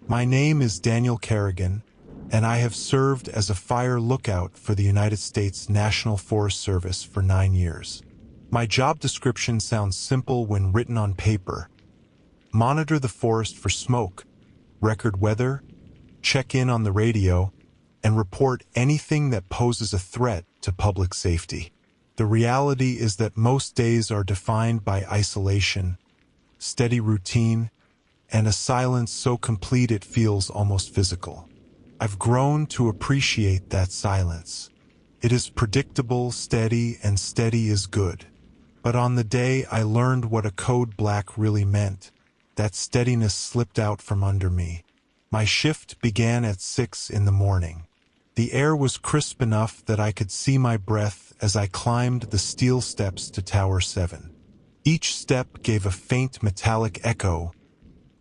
My name is Daniel Kerrigan, and I have served as a fire lookout for the United States National Forest Service for 9 years. My job description sounds simple when written on paper. Monitor the forest for smoke, record weather, check in on the radio, and report anything that poses a threat to public safety. The reality is that most days are defined by isolation, steady routine, and a silence so complete it feels almost physical. I've grown to appreciate that silence. It is predictable, steady, and steady is good. But on the day I learned what a code black really meant, that steadiness slipped out from under me. My shift began at 6 in the morning. The air was crisp enough that I could see my breath as I climbed the steel steps to Tower 7. Each step gave a faint metallic echo,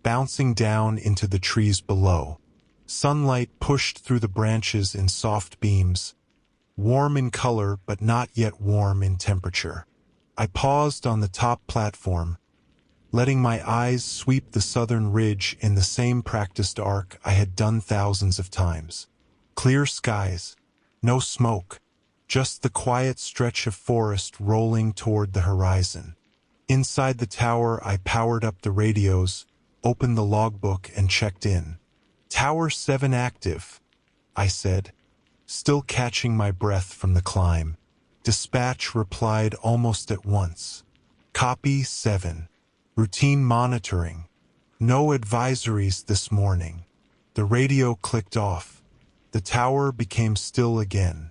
bouncing down into the trees below. Sunlight pushed through the branches in soft beams, warm in color but not yet warm in temperature. I paused on the top platform, letting my eyes sweep the southern ridge in the same practiced arc I had done thousands of times. Clear skies, no smoke, just the quiet stretch of forest rolling toward the horizon. Inside the tower, I powered up the radios, opened the logbook, and checked in. "Tower 7 active," I said, still catching my breath from the climb. Dispatch replied almost at once. "Copy 7. Routine monitoring. No advisories this morning." The radio clicked off. The tower became still again.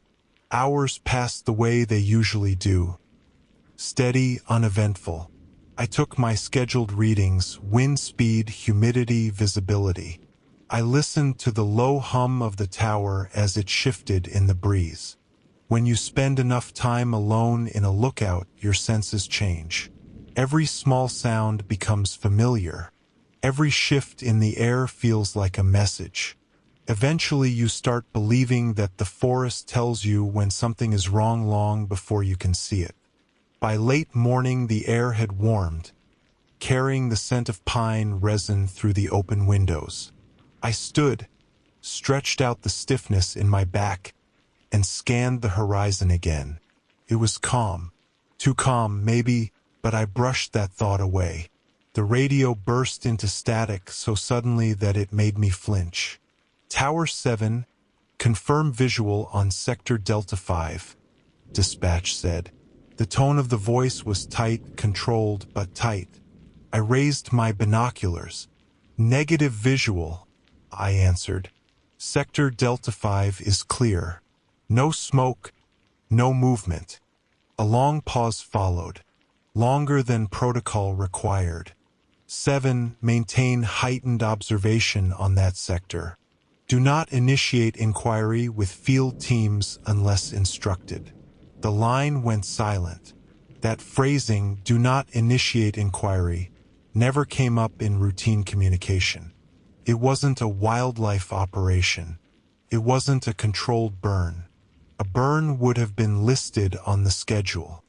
Hours passed the way they usually do. Steady, uneventful. I took my scheduled readings: wind speed, humidity, visibility. I listened to the low hum of the tower as it shifted in the breeze. When you spend enough time alone in a lookout, your senses change. Every small sound becomes familiar. Every shift in the air feels like a message. Eventually you start believing that the forest tells you when something is wrong long before you can see it. By late morning the air had warmed, carrying the scent of pine resin through the open windows. I stood, stretched out the stiffness in my back, and scanned the horizon again. It was calm. Too calm, maybe, but I brushed that thought away. The radio burst into static so suddenly that it made me flinch. "Tower 7, confirm visual on Sector Delta 5, dispatch said. The tone of the voice was tight, controlled, but tight. I raised my binoculars. "Negative visual," I answered. "Sector Delta 5 is clear. No smoke, no movement." A long pause followed, longer than protocol required. 7, maintain heightened observation on that sector. Do not initiate inquiry with field teams unless instructed. The line went silent. That phrasing, "do not initiate inquiry," never came up in routine communication. It wasn't a wildlife operation. It wasn't a controlled burn. A burn would have been listed on the schedule.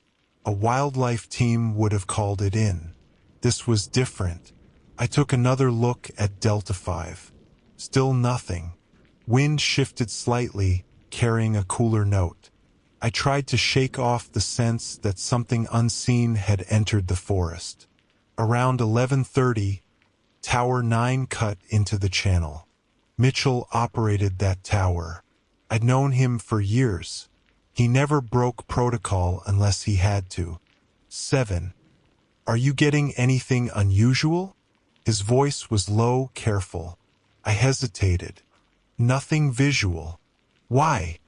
A wildlife team would have called it in. This was different. I took another look at Delta 5. Still nothing. Wind shifted slightly, carrying a cooler note. I tried to shake off the sense that something unseen had entered the forest. Around 11:30, Tower 9 cut into the channel. Mitchell operated that tower. I'd known him for years. He never broke protocol unless he had to. 7. Are you getting anything unusual? His voice was low, careful. I hesitated. Nothing visual. Why?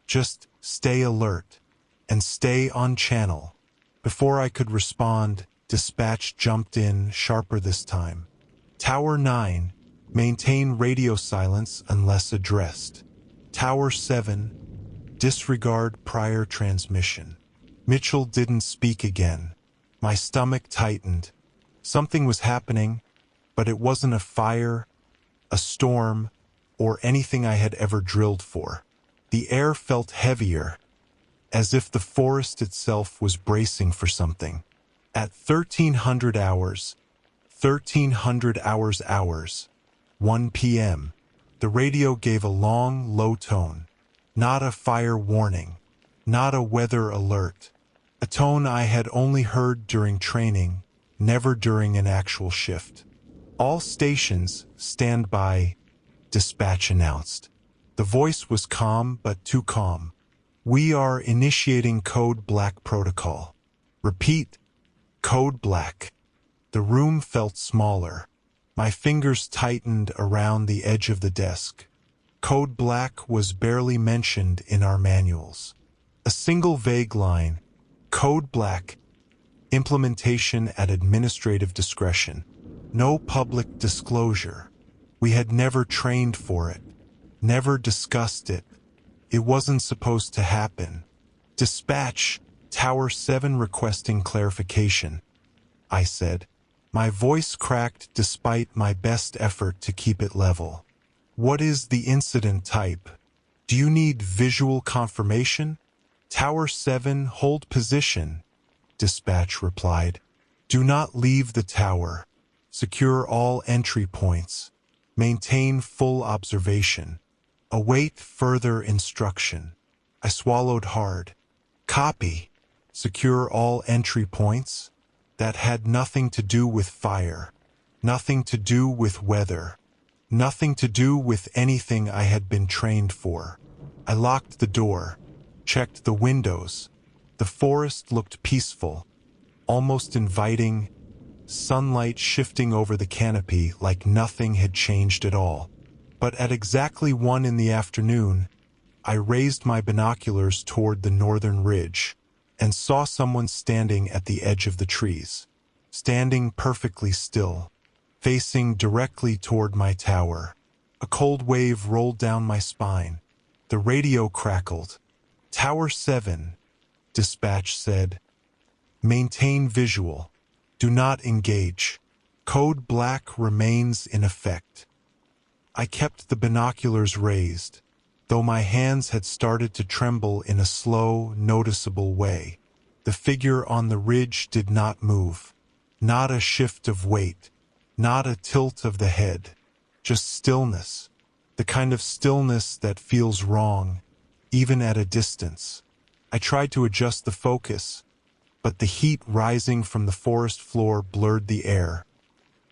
Just stay alert. And stay on channel. Before I could respond, dispatch jumped in, sharper this time. Tower 9, maintain radio silence unless addressed. Tower 7, disregard prior transmission. Mitchell didn't speak again. My stomach tightened. Something was happening, but it wasn't a fire, a storm, or anything I had ever drilled for. The air felt heavier, as if the forest itself was bracing for something. At 1300 hours, 1 p.m. The radio gave a long, low tone. Not a fire warning. Not a weather alert. A tone I had only heard during training, never during an actual shift. All stations, stand by, dispatch announced. The voice was calm, but too calm. We are initiating Code Black protocol. Repeat, Code Black. The room felt smaller. My fingers tightened around the edge of the desk. Code Black was barely mentioned in our manuals. A single vague line, Code Black, implementation at administrative discretion. No public disclosure. We had never trained for it, never discussed it. It wasn't supposed to happen. Dispatch, Tower 7 requesting clarification, I said. My voice cracked despite my best effort to keep it level. What is the incident type? Do you need visual confirmation? Tower 7, hold position, dispatch replied. Do not leave the tower. Secure all entry points. Maintain full observation. Await further instruction. I swallowed hard. Copy. Secure all entry points. That had nothing to do with fire. Nothing to do with weather. Nothing to do with anything I had been trained for. I locked the door. Checked the windows. The forest looked peaceful. Almost inviting. Sunlight shifting over the canopy like nothing had changed at all. But at exactly 1 in the afternoon, I raised my binoculars toward the northern ridge and saw someone standing at the edge of the trees, standing perfectly still, facing directly toward my tower. A cold wave rolled down my spine. The radio crackled. Tower 7, dispatch said. Maintain visual. Do not engage. Code Black remains in effect. I kept the binoculars raised, though my hands had started to tremble in a slow, noticeable way. The figure on the ridge did not move. Not a shift of weight. Not a tilt of the head. Just stillness. The kind of stillness that feels wrong, even at a distance. I tried to adjust the focus, but the heat rising from the forest floor blurred the air,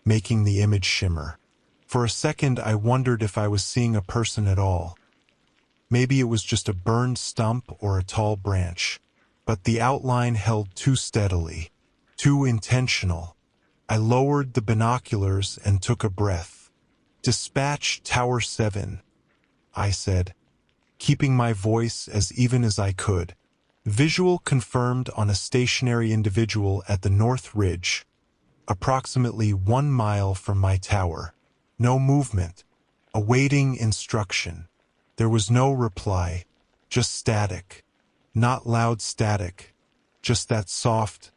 making the image shimmer. For a second, I wondered if I was seeing a person at all. Maybe it was just a burned stump or a tall branch, but the outline held too steadily, too intentional. I lowered the binoculars and took a breath. Dispatch Tower 7, I said, keeping my voice as even as I could. Visual confirmed on a stationary individual at the North Ridge, approximately 1 mile from my tower. No movement. Awaiting instruction. There was no reply, just static. Not loud static, just that soft,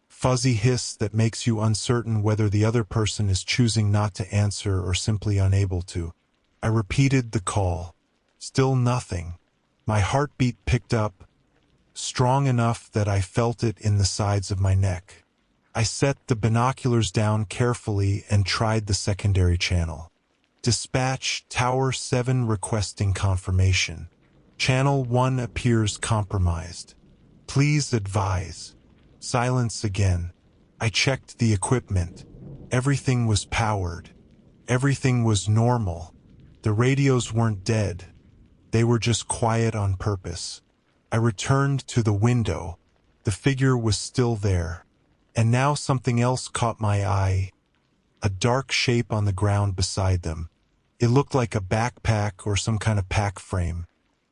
fuzzy hiss that makes you uncertain whether the other person is choosing not to answer or simply unable to. I repeated the call. Still nothing. My heartbeat picked up, strong enough that I felt it in the sides of my neck. I set the binoculars down carefully and tried the secondary channel. Dispatch Tower 7 requesting confirmation. Channel 1 appears compromised. Please advise. Silence again. I checked the equipment. Everything was powered. Everything was normal. The radios weren't dead. They were just quiet on purpose. I returned to the window. The figure was still there. And now something else caught my eye. A dark shape on the ground beside them. It looked like a backpack or some kind of pack frame.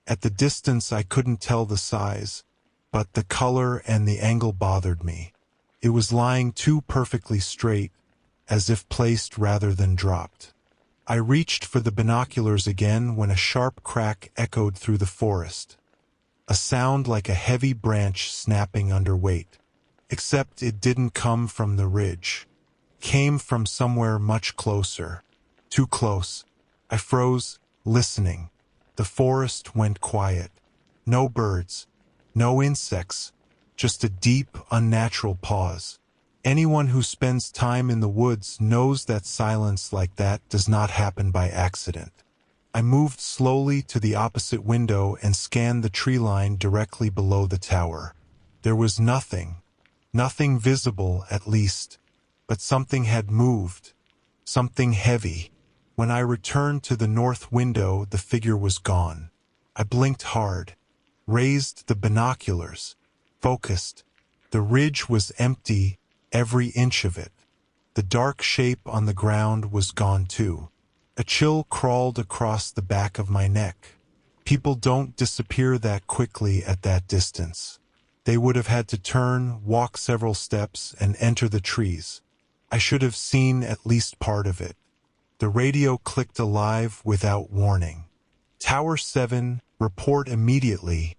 At the distance I couldn't tell the size, but the color and the angle bothered me. It was lying too perfectly straight, as if placed rather than dropped. I reached for the binoculars again when a sharp crack echoed through the forest. A sound like a heavy branch snapping under weight. Except it didn't come from the ridge. Came from somewhere much closer. Too close. I froze, listening. The forest went quiet. No birds. No insects. Just a deep, unnatural pause. Anyone who spends time in the woods knows that silence like that does not happen by accident. I moved slowly to the opposite window and scanned the tree line directly below the tower. There was nothing visible at least, but something had moved, something heavy. When I returned to the north window, the figure was gone. I blinked hard, raised the binoculars, focused. The ridge was empty, every inch of it. The dark shape on the ground was gone too. A chill crawled across the back of my neck. People don't disappear that quickly at that distance. They would have had to turn, walk several steps, and enter the trees. I should have seen at least part of it. The radio clicked alive without warning. Tower 7, report immediately,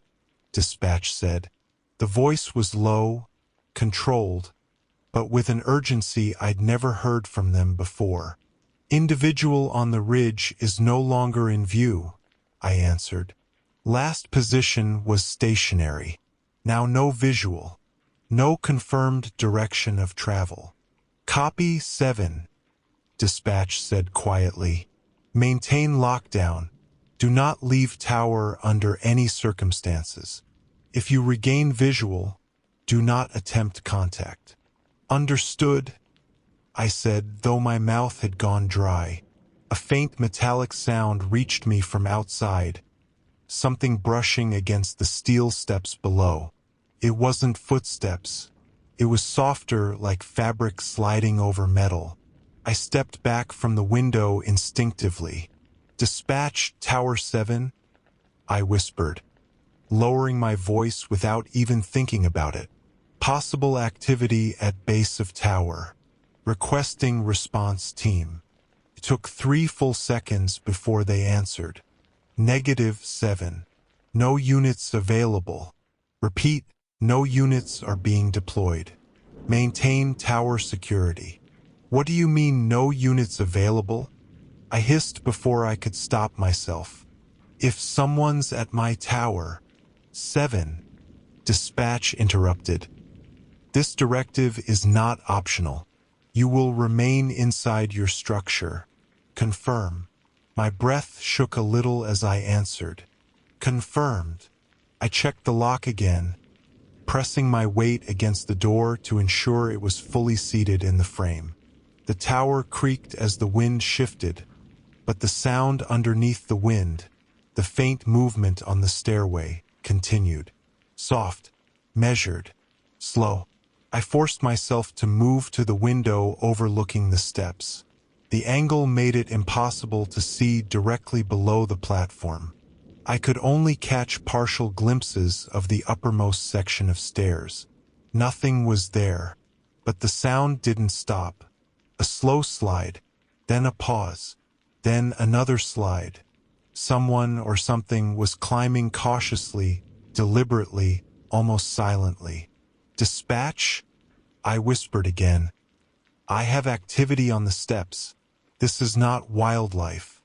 dispatch said. The voice was low, controlled, but with an urgency I'd never heard from them before. Individual on the ridge is no longer in view, I answered. Last position was stationary. Now no visual. No confirmed direction of travel. Copy 7, dispatch said quietly. Maintain lockdown. Do not leave tower under any circumstances. If you regain visual, do not attempt contact. Understood, I said, though my mouth had gone dry. A faint metallic sound reached me from outside, something brushing against the steel steps below. It wasn't footsteps. It was softer, like fabric sliding over metal. I stepped back from the window instinctively. Dispatch Tower 7, I whispered, lowering my voice without even thinking about it. Possible activity at base of tower. Requesting response team. It took 3 full seconds before they answered. -7. No units available. Repeat, no units are being deployed. Maintain tower security. What do you mean no units available? I hissed before I could stop myself. If someone's at my tower. 7. Dispatch interrupted. This directive is not optional. You will remain inside your structure. Confirm. My breath shook a little as I answered. Confirmed. I checked the lock again, pressing my weight against the door to ensure it was fully seated in the frame. The tower creaked as the wind shifted, but the sound underneath the wind, the faint movement on the stairway, continued. Soft, measured, slow. I forced myself to move to the window overlooking the steps. The angle made it impossible to see directly below the platform. I could only catch partial glimpses of the uppermost section of stairs. Nothing was there, but the sound didn't stop. A slow slide, then a pause, then another slide. Someone or something was climbing cautiously, deliberately, almost silently. Dispatch? I whispered again. I have activity on the steps. This is not wildlife.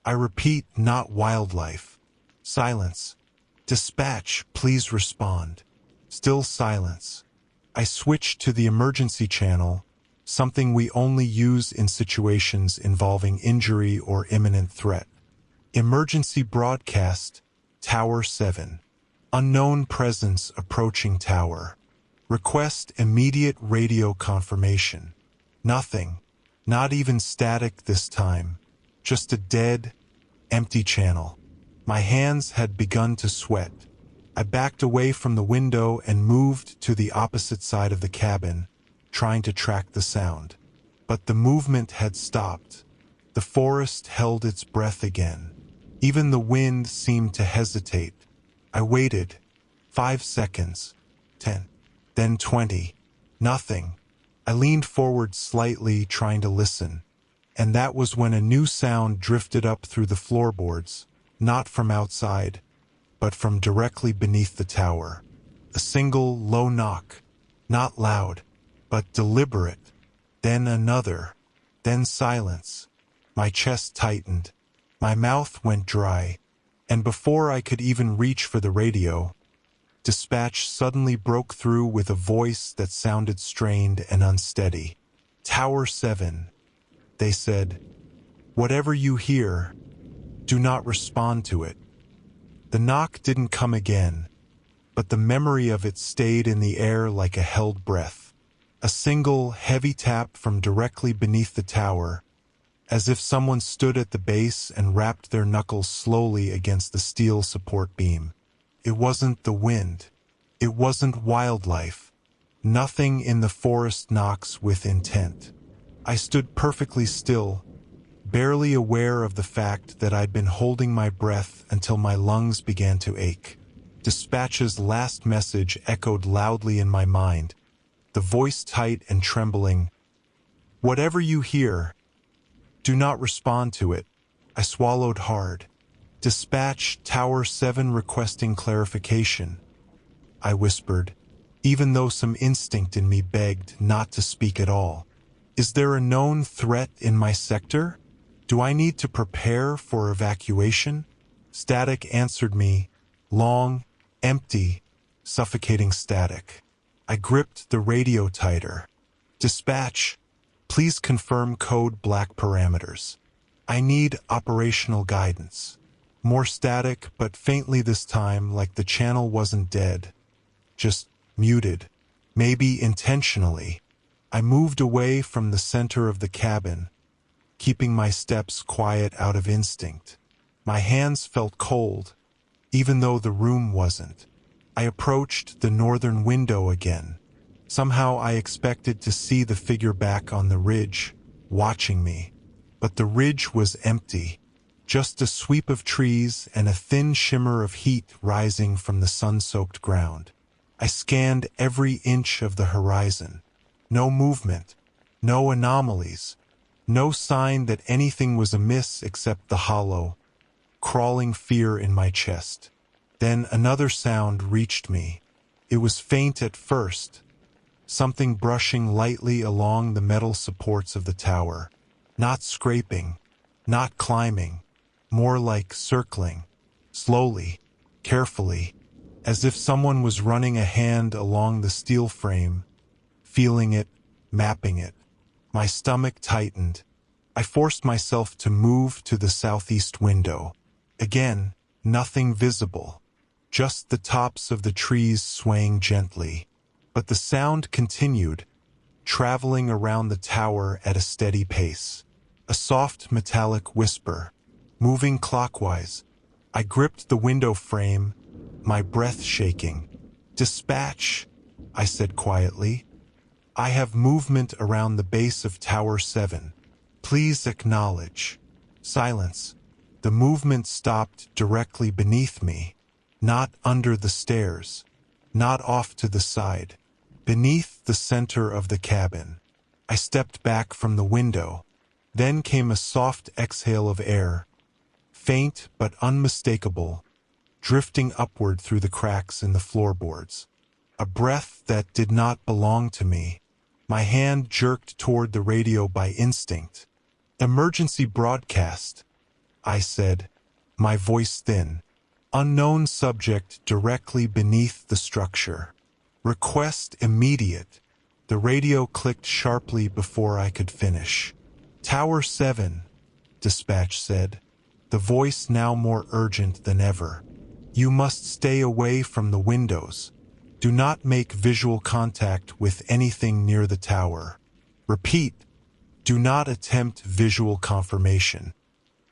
I repeat, not wildlife. Silence. Dispatch, please respond. Still silence. I switched to the emergency channel, something we only use in situations involving injury or imminent threat. Emergency broadcast, Tower 7. Unknown presence approaching tower. Request immediate radio confirmation. Nothing. Not even static this time. Just a dead, empty channel. My hands had begun to sweat. I backed away from the window and moved to the opposite side of the cabin, trying to track the sound. But the movement had stopped. The forest held its breath again. Even the wind seemed to hesitate. I waited. 5 seconds. 10. Then 20. Nothing. I leaned forward slightly, trying to listen. And that was when a new sound drifted up through the floorboards, not from outside, but from directly beneath the tower. A single low knock. Not loud, but deliberate. Then another. Then silence. My chest tightened. My mouth went dry. And before I could even reach for the radio, Dispatch suddenly broke through with a voice that sounded strained and unsteady. "Tower 7, they said. Whatever you hear, do not respond to it." The knock didn't come again, but the memory of it stayed in the air like a held breath. A single, heavy tap from directly beneath the tower, as if someone stood at the base and rapped their knuckles slowly against the steel support beam. It wasn't the wind. It wasn't wildlife. Nothing in the forest knocks with intent. I stood perfectly still, barely aware of the fact that I'd been holding my breath until my lungs began to ache. Dispatch's last message echoed loudly in my mind, the voice tight and trembling. "Whatever you hear, do not respond to it." I swallowed hard. "Dispatch Tower 7 requesting clarification," I whispered, even though some instinct in me begged not to speak at all. "Is there a known threat in my sector? Do I need to prepare for evacuation?" Static answered me, long, empty, suffocating static. I gripped the radio tighter. "Dispatch, please confirm code black parameters. I need operational guidance." More static, but faintly this time, like the channel wasn't dead, just muted, maybe intentionally. I moved away from the center of the cabin, keeping my steps quiet out of instinct. My hands felt cold, even though the room wasn't. I approached the northern window again. Somehow I expected to see the figure back on the ridge, watching me. But the ridge was empty. Just a sweep of trees and a thin shimmer of heat rising from the sun-soaked ground. I scanned every inch of the horizon. No movement, no anomalies, no sign that anything was amiss except the hollow, crawling fear in my chest. Then another sound reached me. It was faint at first, something brushing lightly along the metal supports of the tower. Not scraping, not climbing, more like circling, slowly, carefully, as if someone was running a hand along the steel frame, feeling it, mapping it. My stomach tightened. I forced myself to move to the southeast window. Again, nothing visible, just the tops of the trees swaying gently. But the sound continued, traveling around the tower at a steady pace. A soft metallic whisper, moving clockwise. I gripped the window frame, my breath shaking. "Dispatch," I said quietly. "I have movement around the base of Tower 7. Please acknowledge." Silence. The movement stopped directly beneath me, not under the stairs, not off to the side, beneath the center of the cabin. I stepped back from the window. Then came a soft exhale of air, faint but unmistakable, drifting upward through the cracks in the floorboards. A breath that did not belong to me. My hand jerked toward the radio by instinct. "Emergency broadcast," I said, my voice thin. "Unknown subject directly beneath the structure. Request immediate." The radio clicked sharply before I could finish. "Tower 7, dispatch said, the voice now more urgent than ever. "You must stay away from the windows. Do not make visual contact with anything near the tower. Repeat, do not attempt visual confirmation."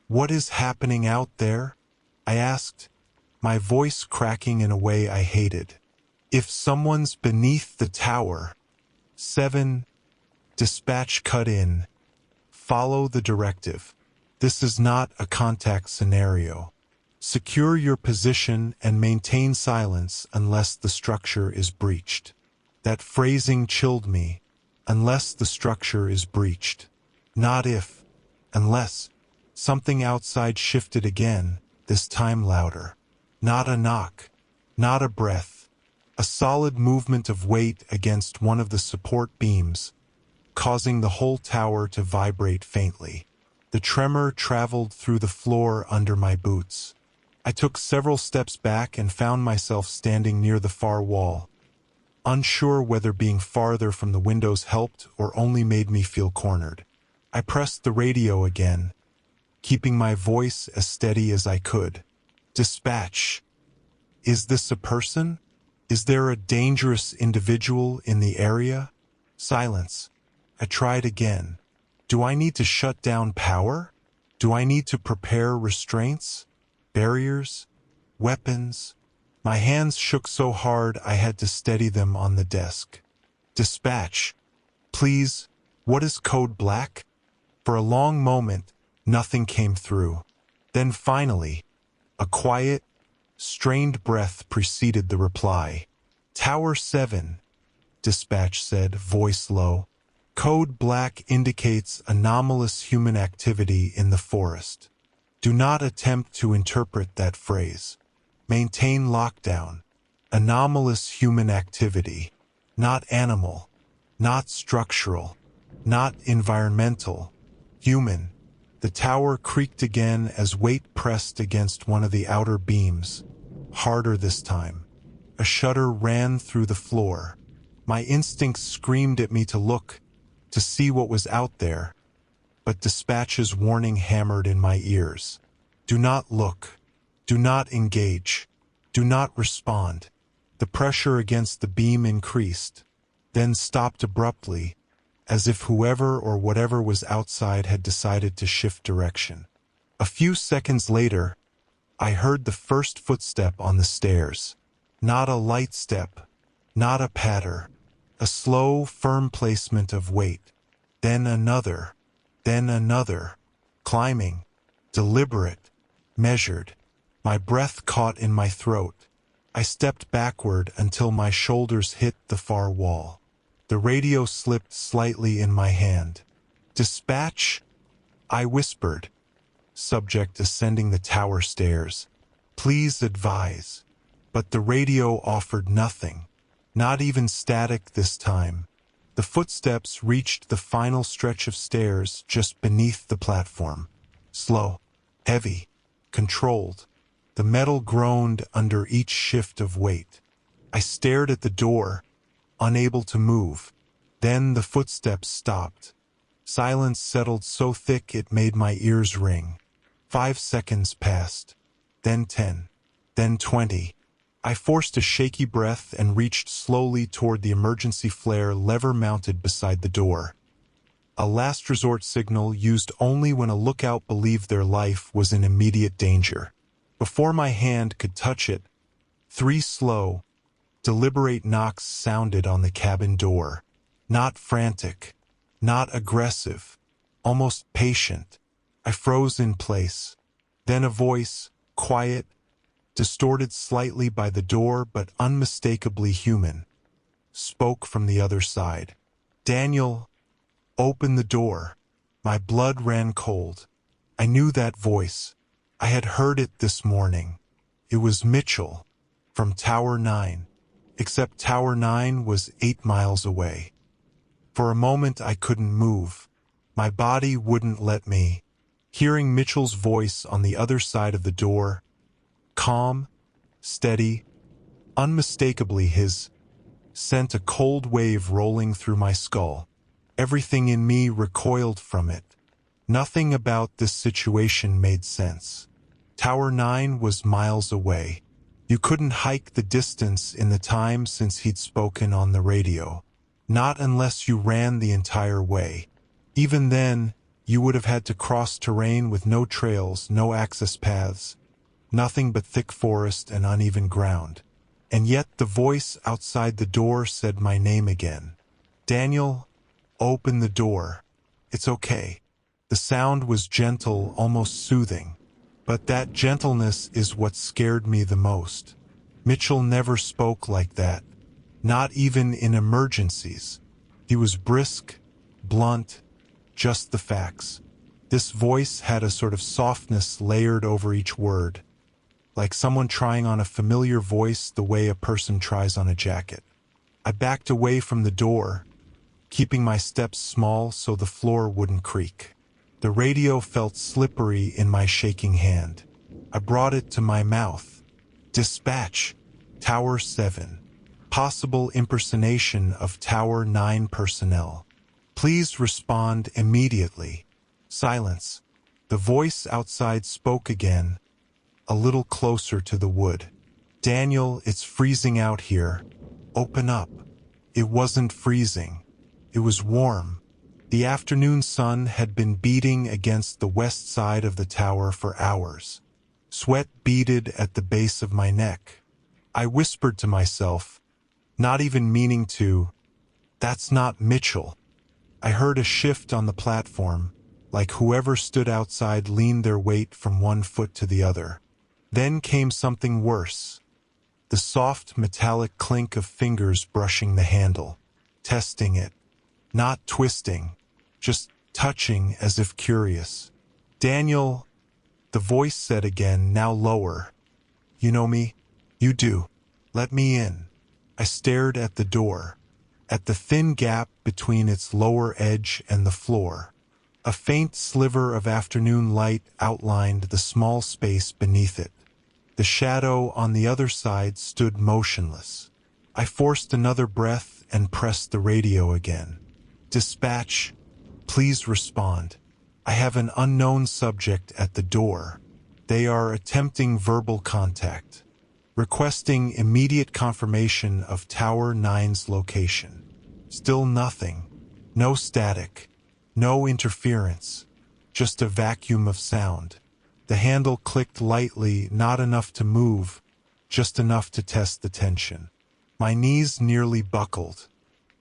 "What is happening out there?" I asked, my voice cracking in a way I hated. "If someone's beneath the tower." 7, dispatch cut in. "Follow the directive. This is not a contact scenario. Secure your position and maintain silence unless the structure is breached." That phrasing chilled me. Unless the structure is breached. Not if. Unless. Something outside shifted again, this time louder. Not a knock. Not a breath. A solid movement of weight against one of the support beams, causing the whole tower to vibrate faintly. The tremor traveled through the floor under my boots. I took several steps back and found myself standing near the far wall, unsure whether being farther from the windows helped or only made me feel cornered. I pressed the radio again, keeping my voice as steady as I could. Dispatch. Is this a person? Is there a dangerous individual in the area? Silence. I tried again. Do I need to shut down power? Do I need to prepare restraints? Barriers? Weapons? My hands shook so hard I had to steady them on the desk. Dispatch. Please, what is code black? For a long moment, nothing came through. Then finally, a quiet, strained breath preceded the reply. Tower 7, dispatch said, voice low. Code black indicates anomalous human activity in the forest. Do not attempt to interpret that phrase. Maintain lockdown. Anomalous human activity. Not animal. Not structural. Not environmental. Human. The tower creaked again as weight pressed against one of the outer beams. Harder this time. A shudder ran through the floor. My instincts screamed at me to look, to see what was out there. But dispatch's warning hammered in my ears. Do not look. Do not engage. Do not respond. The pressure against the beam increased, then stopped abruptly, as if whoever or whatever was outside had decided to shift direction. A few seconds later, I heard the first footstep on the stairs. Not a light step, not a patter, a slow, firm placement of weight. Then another, climbing, deliberate, measured. My breath caught in my throat. I stepped backward until my shoulders hit the far wall. The radio slipped slightly in my hand. Dispatch? I whispered. Subject ascending the tower stairs. Please advise. But the radio offered nothing. Not even static this time. The footsteps reached the final stretch of stairs just beneath the platform. Slow, heavy, controlled. The metal groaned under each shift of weight. I stared at the door, unable to move. Then the footsteps stopped. Silence settled so thick it made my ears ring. 5 seconds passed. Then 10. Then 20. I forced a shaky breath and reached slowly toward the emergency flare lever mounted beside the door. A last resort signal used only when a lookout believed their life was in immediate danger. Before my hand could touch it, 3 slow, deliberate knocks sounded on the cabin door. Not frantic, not aggressive, almost patient. I froze in place. Then a voice, quiet, distorted slightly by the door but unmistakably human, spoke from the other side. Daniel, open the door. My blood ran cold. I knew that voice. I had heard it this morning. It was Mitchell, from Tower 9, except Tower 9 was 8 miles away. For a moment I couldn't move. My body wouldn't let me. Hearing Mitchell's voice on the other side of the door, calm, steady, unmistakably his, sent a cold wave rolling through my skull. Everything in me recoiled from it. Nothing about this situation made sense. Tower 9 was miles away. You couldn't hike the distance in the time since he'd spoken on the radio. Not unless you ran the entire way. Even then, you would have had to cross terrain with no trails, no access paths. Nothing but thick forest and uneven ground. And yet the voice outside the door said my name again. Daniel, open the door. It's okay. The sound was gentle, almost soothing. But that gentleness is what scared me the most. Mitchell never spoke like that. Not even in emergencies. He was brisk, blunt, just the facts. This voice had a sort of softness layered over each word, like someone trying on a familiar voice the way a person tries on a jacket. I backed away from the door, keeping my steps small so the floor wouldn't creak. The radio felt slippery in my shaking hand. I brought it to my mouth. Dispatch. Tower 7. Possible impersonation of Tower 9 personnel. Please respond immediately. Silence. The voice outside spoke again, a little closer to the wood. Daniel, it's freezing out here. Open up. It wasn't freezing. It was warm. The afternoon sun had been beating against the west side of the tower for hours. Sweat beaded at the base of my neck. I whispered to myself, not even meaning to, "That's not Mitchell." I heard a shift on the platform, like whoever stood outside leaned their weight from one foot to the other. Then came something worse. The soft metallic clink of fingers brushing the handle, testing it, not twisting, just touching as if curious. "Daniel," the voice said again, now lower. "You know me?" "You do. Let me in." I stared at the door, at the thin gap between its lower edge and the floor. A faint sliver of afternoon light outlined the small space beneath it. The shadow on the other side stood motionless. I forced another breath and pressed the radio again. "Dispatch, please respond. I have an unknown subject at the door. They are attempting verbal contact. Requesting immediate confirmation of Tower 9's location." Still nothing. No static. No interference. Just a vacuum of sound. The handle clicked lightly, not enough to move, just enough to test the tension. My knees nearly buckled.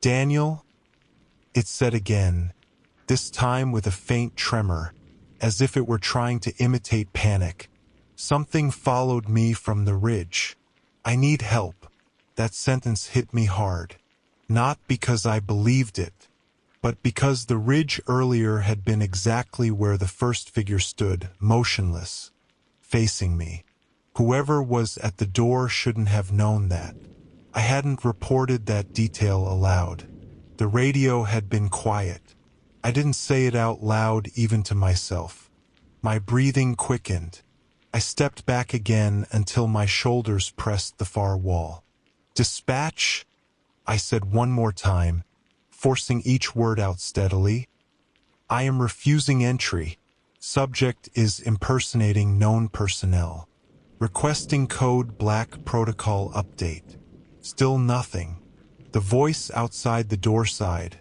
"Daniel?" It said again, this time with a faint tremor, as if it were trying to imitate panic. Something followed me from the ridge. "I need help." That sentence hit me hard. Not because I believed it, but because the ridge earlier had been exactly where the first figure stood, motionless, facing me. Whoever was at the door shouldn't have known that. I hadn't reported that detail aloud. The radio had been quiet. I didn't say it out loud even to myself. My breathing quickened. I stepped back again until my shoulders pressed the far wall. "Dispatch," I said one more time, forcing each word out steadily. "I am refusing entry. Subject is impersonating known personnel. Requesting code Black protocol update." Still nothing. The voice outside the door sighed.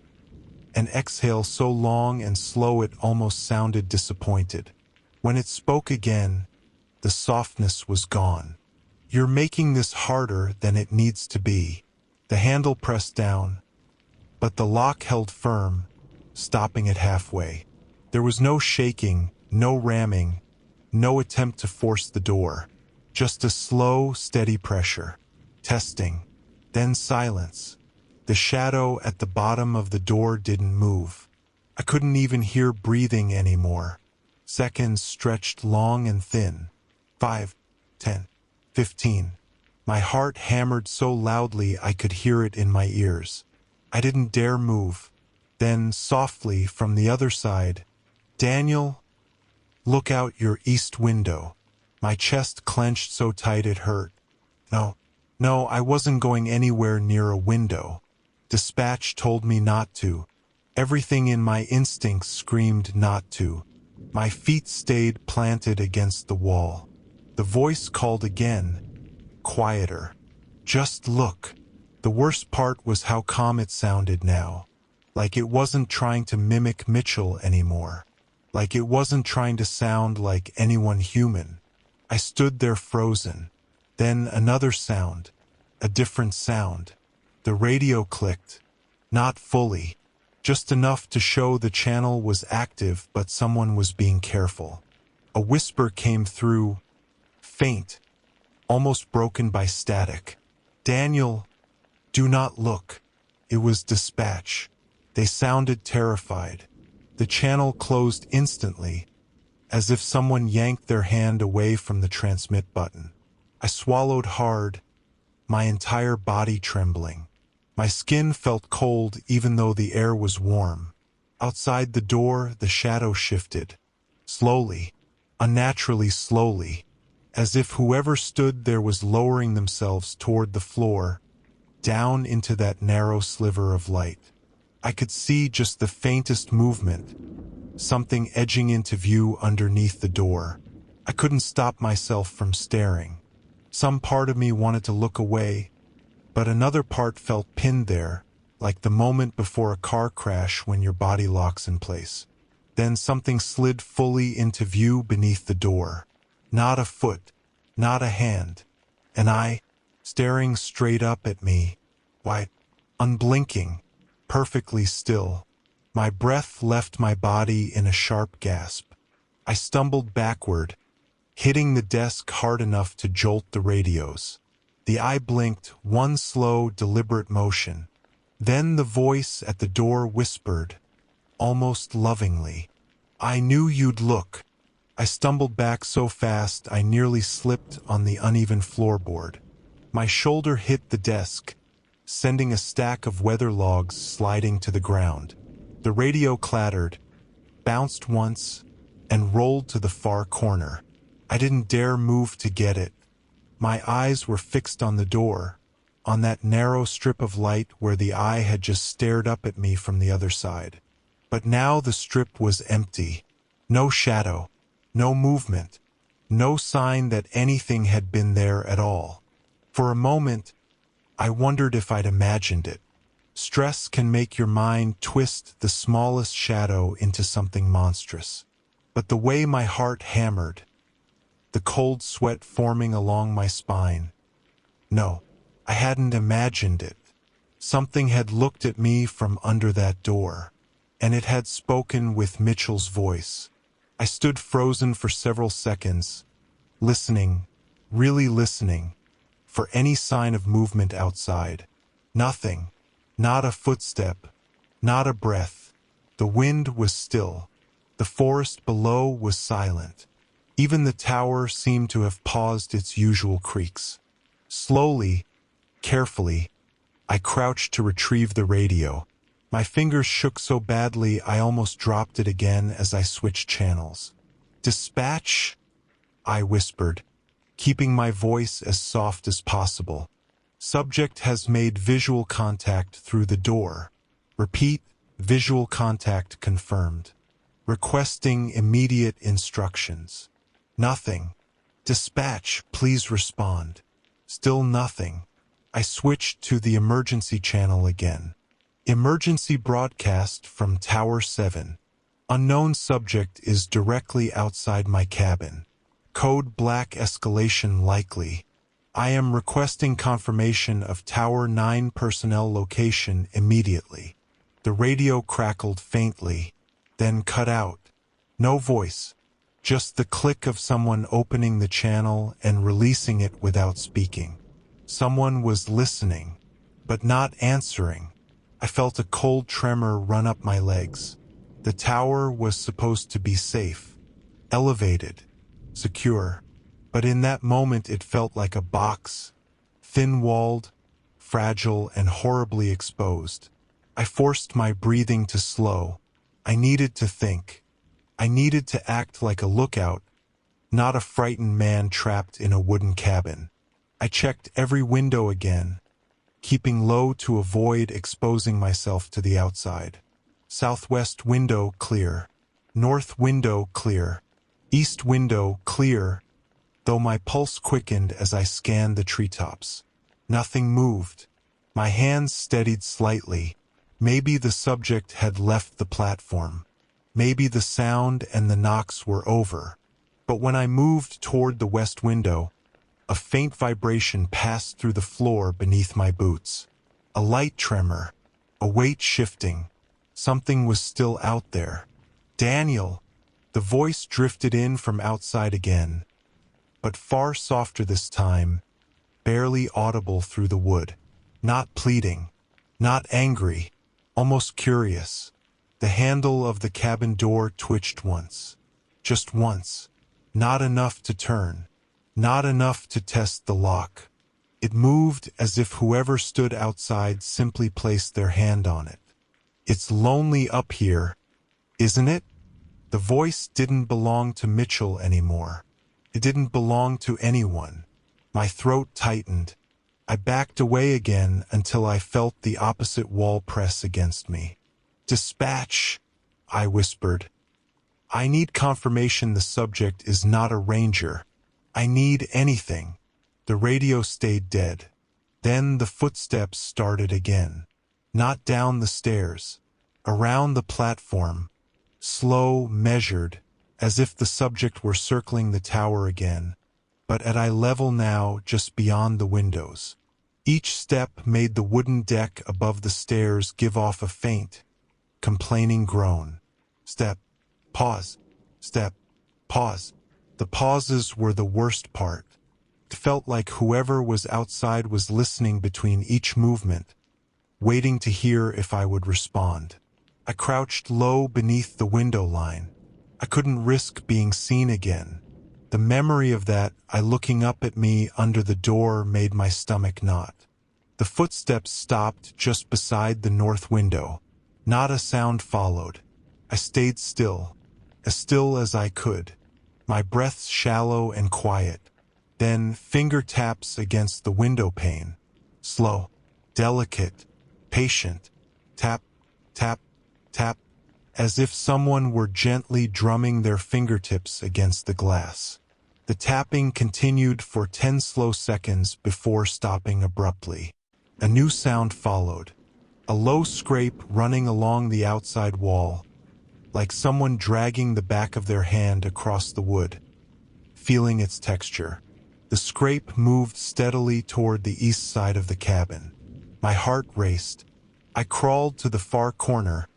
An exhale so long and slow it almost sounded disappointed. When it spoke again, the softness was gone. "You're making this harder than it needs to be." The handle pressed down, but the lock held firm, stopping it halfway. There was no shaking, no ramming, no attempt to force the door. Just a slow, steady pressure. Testing. Then silence. The shadow at the bottom of the door didn't move. I couldn't even hear breathing anymore. Seconds stretched long and thin. 5, 10, 15. My heart hammered so loudly I could hear it in my ears. I didn't dare move. Then, softly, from the other side, "Daniel, look out your east window." My chest clenched so tight it hurt. No, I wasn't going anywhere near a window. Dispatch told me not to. Everything in my instincts screamed not to. My feet stayed planted against the wall. The voice called again, quieter. "Just look." The worst part was how calm it sounded now. Like it wasn't trying to mimic Mitchell anymore. Like it wasn't trying to sound like anyone human. I stood there frozen. Then another sound. A different sound. The radio clicked. Not fully. Just enough to show the channel was active but someone was being careful. A whisper came through, faint, almost broken by static. "Daniel, do not look." It was Dispatch. They sounded terrified. The channel closed instantly, as if someone yanked their hand away from the transmit button. I swallowed hard, my entire body trembling. My skin felt cold even though the air was warm. Outside the door, the shadow shifted. Slowly, unnaturally slowly. as if whoever stood there was lowering themselves toward the floor, down into that narrow sliver of light. I could see just the faintest movement, something edging into view underneath the door. I couldn't stop myself from staring. Some part of me wanted to look away, but another part felt pinned there, like the moment before a car crash when your body locks in place. Then something slid fully into view beneath the door. Not a foot, not a hand. An eye, staring straight up at me, white, unblinking, perfectly still. My breath left my body in a sharp gasp. I stumbled backward, hitting the desk hard enough to jolt the radios. The eye blinked, one slow, deliberate motion. Then the voice at the door whispered, almost lovingly, "I knew you'd look." I stumbled back so fast I nearly slipped on the uneven floorboard. My shoulder hit the desk, sending a stack of weather logs sliding to the ground. The radio clattered, bounced once, and rolled to the far corner. I didn't dare move to get it. My eyes were fixed on the door, on that narrow strip of light where the eye had just stared up at me from the other side. But now the strip was empty. No shadow, no movement, no sign that anything had been there at all. For a moment, I wondered if I'd imagined it. Stress can make your mind twist the smallest shadow into something monstrous. But the way my heart hammered, the cold sweat forming along my spine. No, I hadn't imagined it. Something had looked at me from under that door, and it had spoken with Mitchell's voice. I stood frozen for several seconds, listening, really listening, for any sign of movement outside. Nothing, not a footstep, not a breath. The wind was still. The forest below was silent. Even the tower seemed to have paused its usual creaks. Slowly, carefully, I crouched to retrieve the radio. My fingers shook so badly I almost dropped it again as I switched channels. "Dispatch?" I whispered, keeping my voice as soft as possible. "Subject has made visual contact through the door. Repeat, visual contact confirmed. Requesting immediate instructions." Nothing. "Dispatch, please respond." Still nothing. I switched to the emergency channel again. "Emergency broadcast from Tower 7. Unknown subject is directly outside my cabin. Code black, escalation likely. I am requesting confirmation of Tower 9 personnel location immediately." The radio crackled faintly, then cut out. No voice. Just the click of someone opening the channel and releasing it without speaking. Someone was listening, but not answering. I felt a cold tremor run up my legs. The tower was supposed to be safe, elevated, secure, but in that moment it felt like a box, thin-walled, fragile, and horribly exposed. I forced my breathing to slow. I needed to think. I needed to act like a lookout, not a frightened man trapped in a wooden cabin. I checked every window again, keeping low to avoid exposing myself to the outside. Southwest window clear. North window clear. East window clear, though my pulse quickened as I scanned the treetops. Nothing moved. My hands steadied slightly. Maybe the subject had left the platform. Maybe the sound and the knocks were over. But when I moved toward the west window, a faint vibration passed through the floor beneath my boots. A light tremor, a weight shifting. Something was still out there. "Daniel!" The voice drifted in from outside again, but far softer this time, barely audible through the wood. Not pleading, not angry, almost curious. The handle of the cabin door twitched once. Just once. Not enough to turn. Not enough to test the lock. It moved as if whoever stood outside simply placed their hand on it. "It's lonely up here, isn't it?" The voice didn't belong to Mitchell anymore. It didn't belong to anyone. My throat tightened. I backed away again until I felt the opposite wall press against me. "Dispatch," I whispered. "I need confirmation the subject is not a ranger. I need anything." The radio stayed dead. Then the footsteps started again. Not down the stairs. Around the platform. Slow, measured, as if the subject were circling the tower again, but at eye level now, just beyond the windows. Each step made the wooden deck above the stairs give off a faint, complaining groan. Step, pause, step, pause. The pauses were the worst part. It felt like whoever was outside was listening between each movement, waiting to hear if I would respond. I crouched low beneath the window line. I couldn't risk being seen again. The memory of that eye looking up at me under the door made my stomach knot. The footsteps stopped just beside the north window. Not a sound followed. I stayed still as I could, my breaths shallow and quiet. Then finger taps against the window pane. Slow, delicate, patient. Tap, tap, tap, as if someone were gently drumming their fingertips against the glass. The tapping continued for 10 slow seconds before stopping abruptly. A new sound followed. A low scrape running along the outside wall, like someone dragging the back of their hand across the wood, feeling its texture. The scrape moved steadily toward the east side of the cabin. My heart raced. I crawled to the far corner,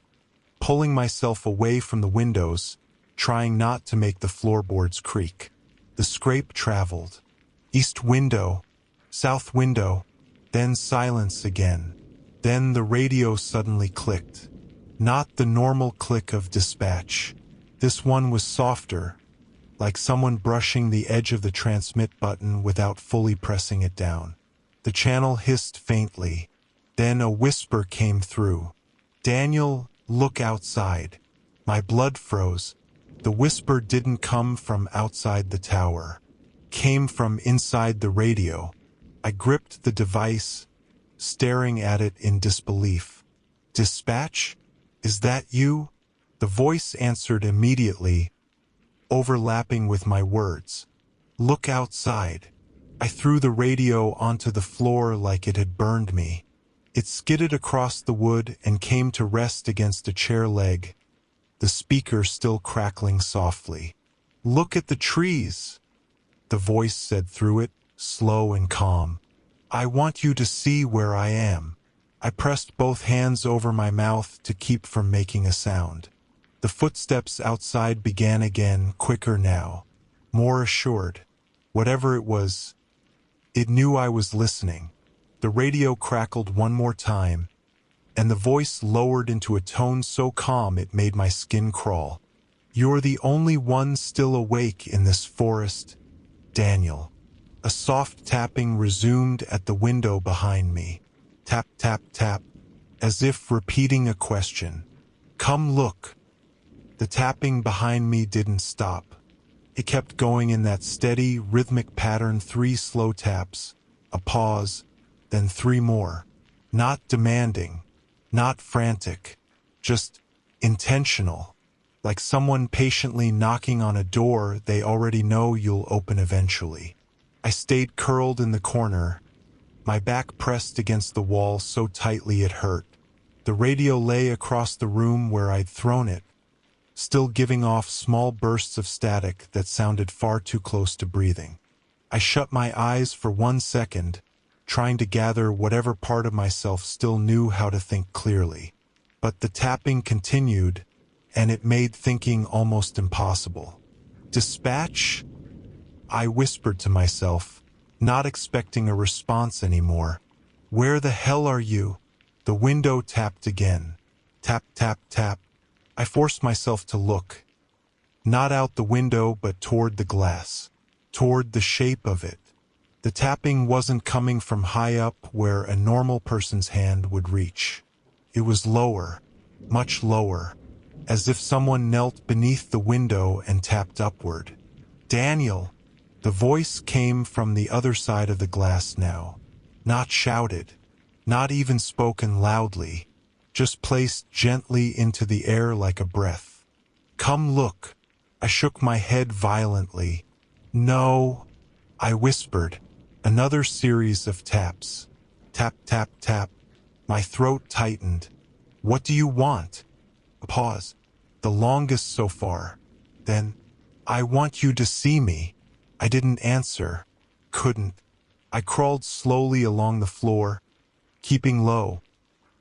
pulling myself away from the windows, trying not to make the floorboards creak. The scrape traveled. East window, south window, then silence again. Then the radio suddenly clicked. Not the normal click of dispatch. This one was softer, like someone brushing the edge of the transmit button without fully pressing it down. The channel hissed faintly. Then a whisper came through. "Daniel, look outside." My blood froze. The whisper didn't come from outside the tower. Came from inside the radio. I gripped the device, staring at it in disbelief. "Dispatch? Is that you?" The voice answered immediately, overlapping with my words. "Look outside." I threw the radio onto the floor like it had burned me. It skidded across the wood and came to rest against a chair leg, the speaker still crackling softly. "Look at the trees," the voice said through it, slow and calm. "I want you to see where I am." I pressed both hands over my mouth to keep from making a sound. The footsteps outside began again, quicker now, more assured. Whatever it was, it knew I was listening. The radio crackled one more time, and the voice lowered into a tone so calm it made my skin crawl. "You're the only one still awake in this forest, Daniel." A soft tapping resumed at the window behind me. Tap, tap, tap, as if repeating a question. "Come look." The tapping behind me didn't stop. It kept going in that steady, rhythmic pattern, 3 slow taps, a pause, then 3 more. Not demanding, not frantic, just intentional, like someone patiently knocking on a door they already know you'll open eventually. I stayed curled in the corner, my back pressed against the wall so tightly it hurt. The radio lay across the room where I'd thrown it, still giving off small bursts of static that sounded far too close to breathing. I shut my eyes for 1 second, trying to gather whatever part of myself still knew how to think clearly. But the tapping continued, and it made thinking almost impossible. "Dispatch?" I whispered to myself, not expecting a response anymore. "Where the hell are you?" The window tapped again. Tap, tap, tap. I forced myself to look. Not out the window, but toward the glass. Toward the shape of it. The tapping wasn't coming from high up where a normal person's hand would reach. It was lower, much lower, as if someone knelt beneath the window and tapped upward. "Daniel, The voice came from the other side of the glass now. Not shouted, not even spoken loudly, just placed gently into the air like a breath. "Come look." I shook my head violently. "No," I whispered. Another series of taps. Tap, tap, tap. My throat tightened. "What do you want?" A pause. The longest so far. Then, "I want you to see me." I didn't answer. Couldn't. I crawled slowly along the floor, keeping low,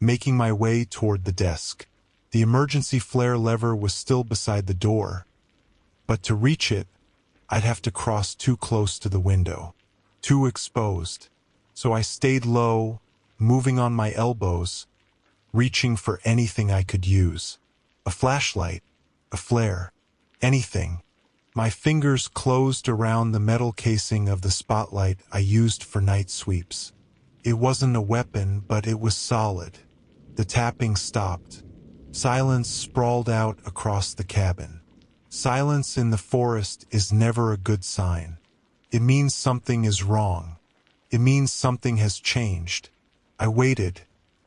making my way toward the desk. The emergency flare lever was still beside the door, but to reach it, I'd have to cross too close to the window, too exposed. So I stayed low, moving on my elbows, reaching for anything I could use. A flashlight, a flare, anything. My fingers closed around the metal casing of the spotlight I used for night sweeps. It wasn't a weapon, but it was solid. The tapping stopped. Silence sprawled out across the cabin. Silence in the forest is never a good sign. It means something is wrong. It means something has changed. I waited.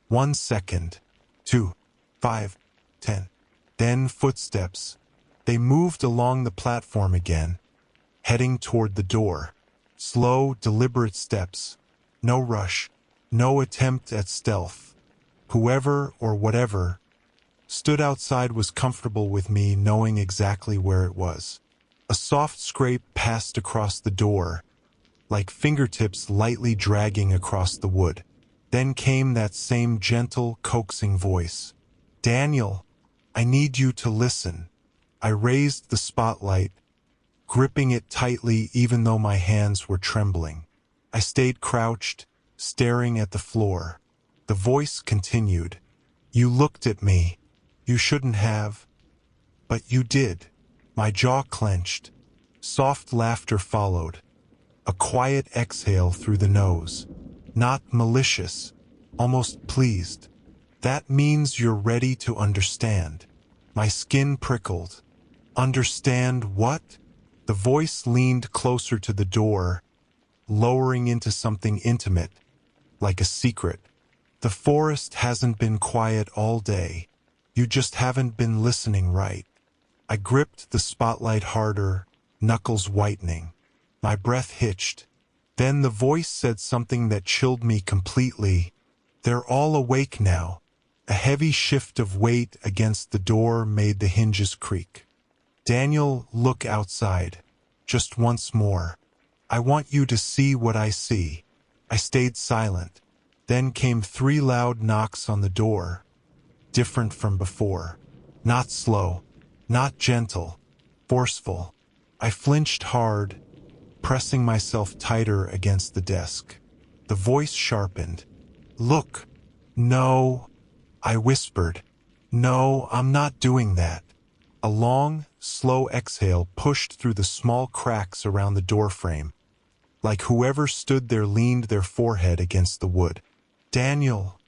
1 second. 2, 5, 10. Then footsteps. They moved along the platform again, heading toward the door. Slow, deliberate steps. No rush. No attempt at stealth. Whoever or whatever stood outside was comfortable with me knowing exactly where it was. A soft scrape passed across the door, like fingertips lightly dragging across the wood. Then came that same gentle, coaxing voice. "Daniel, I need you to listen." I raised the spotlight, gripping it tightly even though my hands were trembling. I stayed crouched, staring at the floor. The voice continued. "You looked at me. You shouldn't have. But you did." My jaw clenched. Soft laughter followed. A quiet exhale through the nose. Not malicious, almost pleased. "That means you're ready to understand." My skin prickled. "Understand what?" The voice leaned closer to the door, lowering into something intimate, like a secret. "The forest hasn't been quiet all day. You just haven't been listening right." I gripped the spotlight harder, knuckles whitening. My breath hitched. Then the voice said something that chilled me completely. "They're all awake now." A heavy shift of weight against the door made the hinges creak. "Daniel, look outside. Just once more. I want you to see what I see." I stayed silent. Then came 3 loud knocks on the door, different from before. Not slow, not gentle, forceful. I flinched hard, pressing myself tighter against the desk. The voice sharpened. "Look." "No," I whispered. "No, I'm not doing that." A long, slow exhale pushed through the small cracks around the doorframe, like whoever stood there leaned their forehead against the wood. "Daniel."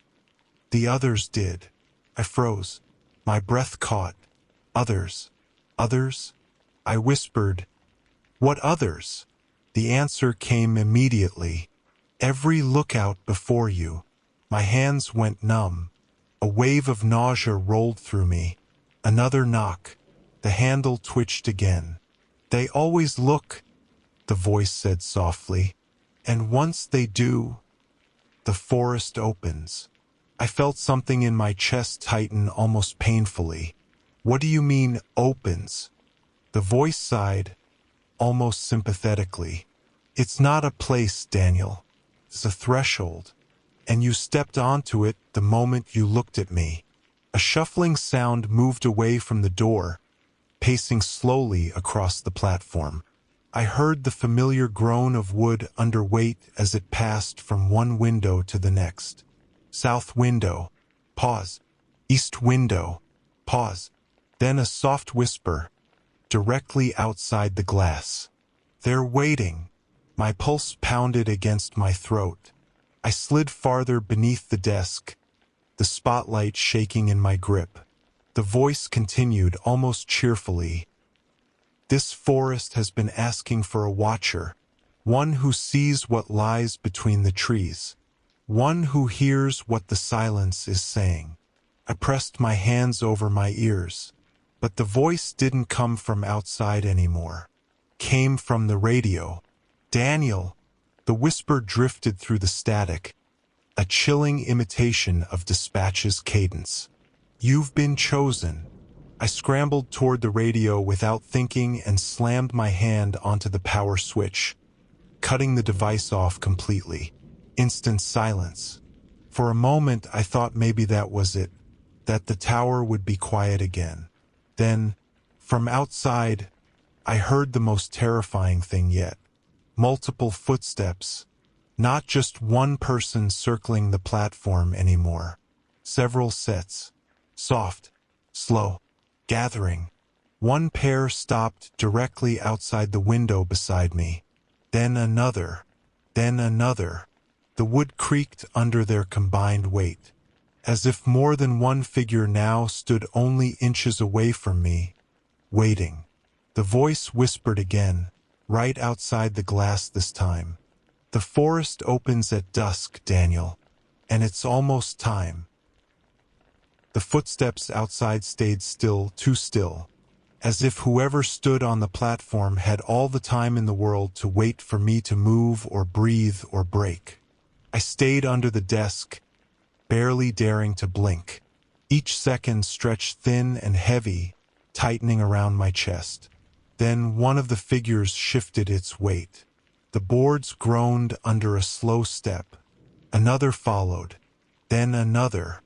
The others did. I froze. My breath caught. "Others. Others?" I whispered. "What others?" The answer came immediately. "Every lookout before you." My hands went numb. A wave of nausea rolled through me. Another knock. The handle twitched again. "They always look," the voice said softly. "And once they do, the forest opens." I felt something in my chest tighten almost painfully. "What do you mean, opens?" The voice sighed, almost sympathetically. "It's not a place, Daniel. It's a threshold. And you stepped onto it the moment you looked at me." A shuffling sound moved away from the door, pacing slowly across the platform. I heard the familiar groan of wood under weight as it passed from one window to the next. South window. Pause. East window. Pause. Then a soft whisper, directly outside the glass. "They're waiting." My pulse pounded against my throat. I slid farther beneath the desk, the spotlight shaking in my grip. The voice continued almost cheerfully. This forest has been asking for a watcher, one who sees what lies between the trees, one who hears what the silence is saying. I pressed my hands over my ears, but the voice didn't come from outside anymore. Came from the radio. Daniel. The whisper drifted through the static, a chilling imitation of dispatch's cadence. You've been chosen. I scrambled toward the radio without thinking and slammed my hand onto the power switch, cutting the device off completely. Instant silence. For a moment I thought maybe that was it, that the tower would be quiet again. Then, from outside, I heard the most terrifying thing yet. Multiple footsteps. Not just one person circling the platform anymore. Several sets. Soft. Slow. Gathering. One pair stopped directly outside the window beside me. Then another. Then another. The wood creaked under their combined weight, as if more than one figure now stood only inches away from me, waiting. The voice whispered again, right outside the glass this time. The forest opens at dusk, Daniel, and it's almost time. The footsteps outside stayed still, too still, as if whoever stood on the platform had all the time in the world to wait for me to move or breathe or break. I stayed under the desk, barely daring to blink. Each second stretched thin and heavy, tightening around my chest. Then one of the figures shifted its weight. The boards groaned under a slow step. Another followed, then another,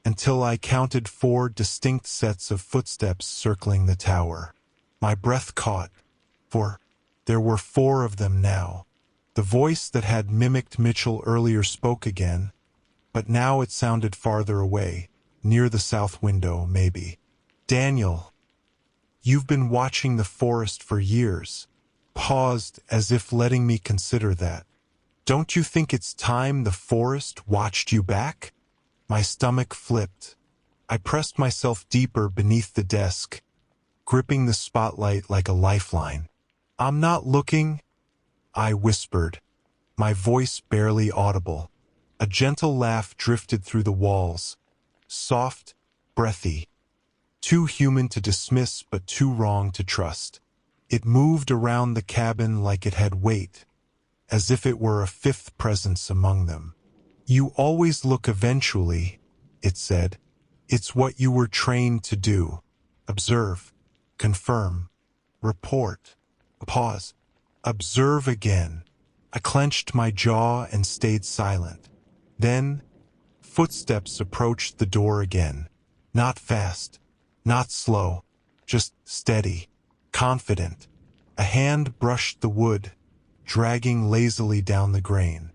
until I counted 4 distinct sets of footsteps circling the tower. My breath caught, for there were 4 of them now. The voice that had mimicked Mitchell earlier spoke again, but now it sounded farther away, near the south window, maybe. Daniel, you've been watching the forest for years. Paused as if letting me consider that. Don't you think it's time the forest watched you back? My stomach flipped. I pressed myself deeper beneath the desk, gripping the spotlight like a lifeline. I'm not looking, I whispered, my voice barely audible. A gentle laugh drifted through the walls, soft, breathy, too human to dismiss but too wrong to trust. It moved around the cabin like it had weight, as if it were a 5th presence among them. You always look eventually, it said. It's what you were trained to do. Observe, confirm, report, pause, observe again. I clenched my jaw and stayed silent. Then, footsteps approached the door again. Not fast, not slow, just steady, confident. A hand brushed the wood, dragging lazily down the grain.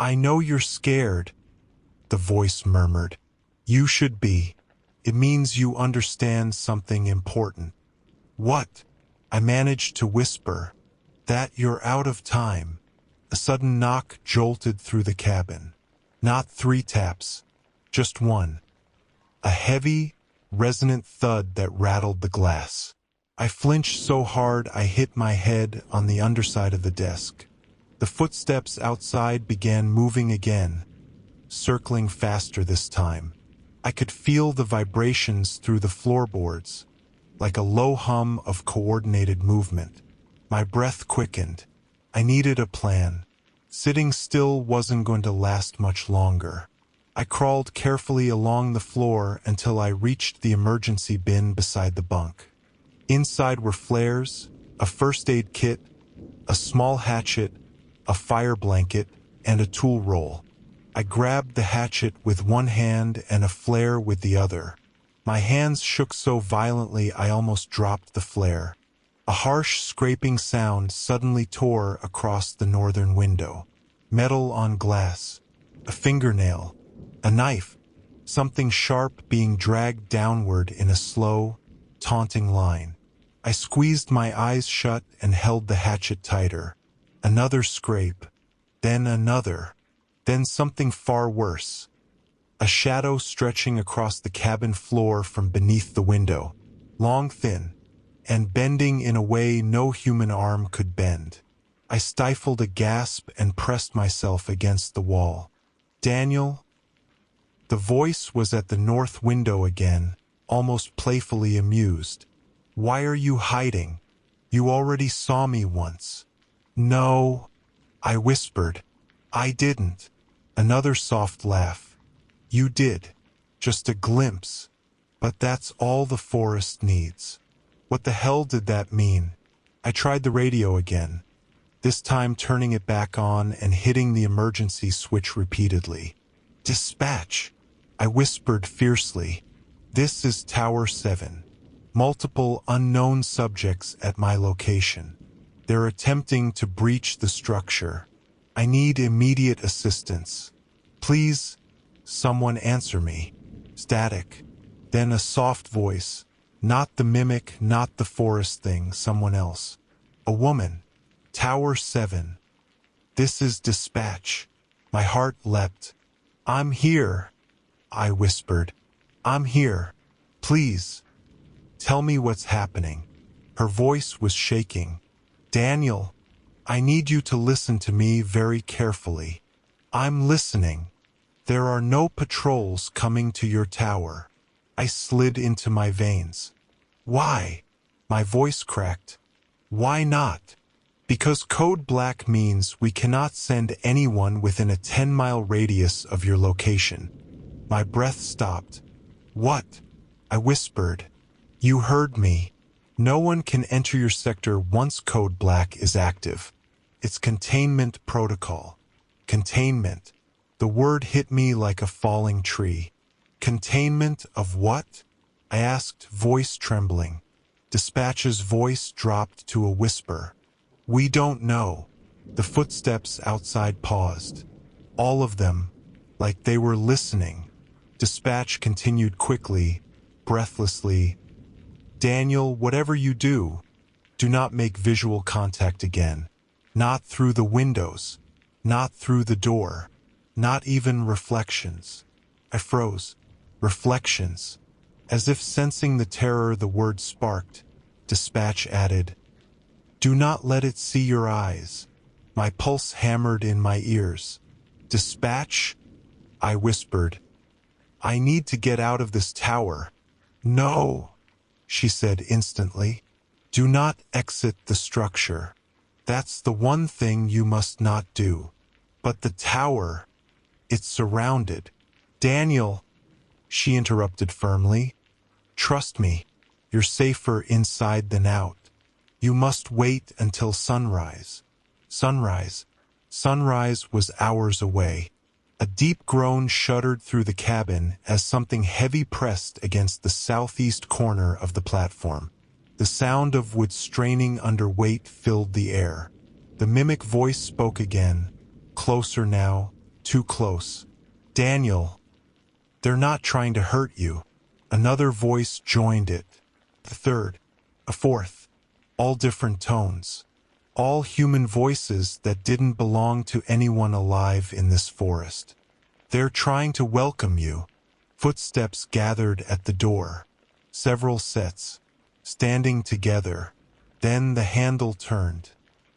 I know you're scared, the voice murmured. You should be. It means you understand something important. What? I managed to whisper. That you're out of time. A sudden knock jolted through the cabin. Not 3 taps, just one. A heavy, resonant thud that rattled the glass. I flinched so hard I hit my head on the underside of the desk. The footsteps outside began moving again, circling faster this time. I could feel the vibrations through the floorboards, like a low hum of coordinated movement. My breath quickened. I needed a plan. Sitting still wasn't going to last much longer. I crawled carefully along the floor until I reached the emergency bin beside the bunk. Inside were flares, a first aid kit, a small hatchet, a fire blanket, and a tool roll. I grabbed the hatchet with one hand and a flare with the other. My hands shook so violently I almost dropped the flare. A harsh scraping sound suddenly tore across the northern window. Metal on glass. A fingernail. A knife. Something sharp being dragged downward in a slow, taunting line. I squeezed my eyes shut and held the hatchet tighter. Another scrape. Then another. Then something far worse. A shadow stretching across the cabin floor from beneath the window. Long, thin, and bending in a way no human arm could bend. I stifled a gasp and pressed myself against the wall. "Daniel?" The voice was at the north window again, almost playfully amused. "Why are you hiding? You already saw me once." "No," I whispered. "I didn't." Another soft laugh. "You did. Just a glimpse. But that's all the forest needs." What the hell did that mean? I tried the radio again, this time turning it back on and hitting the emergency switch repeatedly. "Dispatch," I whispered fiercely. "This is Tower 7. Multiple unknown subjects at my location. They're attempting to breach the structure. I need immediate assistance. Please, someone answer me." Static. Then a soft voice. Not the mimic, not the forest thing, someone else. A woman. "Tower 7. This is dispatch." My heart leapt. "I'm here," I whispered. "I'm here. Please, tell me what's happening." Her voice was shaking. "Daniel, I need you to listen to me very carefully." "I'm listening." "There are no patrols coming to your tower." I slid into my veins. "Why?" My voice cracked. "Why not?" "Because Code Black means we cannot send anyone within a 10-mile radius of your location." My breath stopped. "What?" I whispered. "You heard me. No one can enter your sector once Code Black is active. It's containment protocol." Containment. The word hit me like a falling tree. "Containment of what?" I asked, voice trembling. Dispatch's voice dropped to a whisper. "We don't know." The footsteps outside paused. All of them, like they were listening. Dispatch continued quickly, breathlessly. "Daniel, whatever you do, do not make visual contact again. Not through the windows. Not through the door. Not even reflections." I froze. Reflections. As if sensing the terror the word sparked, Dispatch added, "Do not let it see your eyes." My pulse hammered in my ears. "Dispatch?" I whispered. "I need to get out of this tower." "No," she said instantly. "Do not exit the structure. That's the one thing you must not do." "But the tower, it's surrounded." "Daniel," she interrupted firmly. "Trust me, you're safer inside than out. You must wait until sunrise." Sunrise. Sunrise was hours away. A deep groan shuddered through the cabin as something heavy pressed against the southeast corner of the platform. The sound of wood straining under weight filled the air. The mimic voice spoke again, closer now, too close. "Daniel, they're not trying to hurt you." Another voice joined it. A third, a fourth, all different tones. All human voices that didn't belong to anyone alive in this forest. "They're trying to welcome you." Footsteps gathered at the door. Several sets, standing together. Then the handle turned.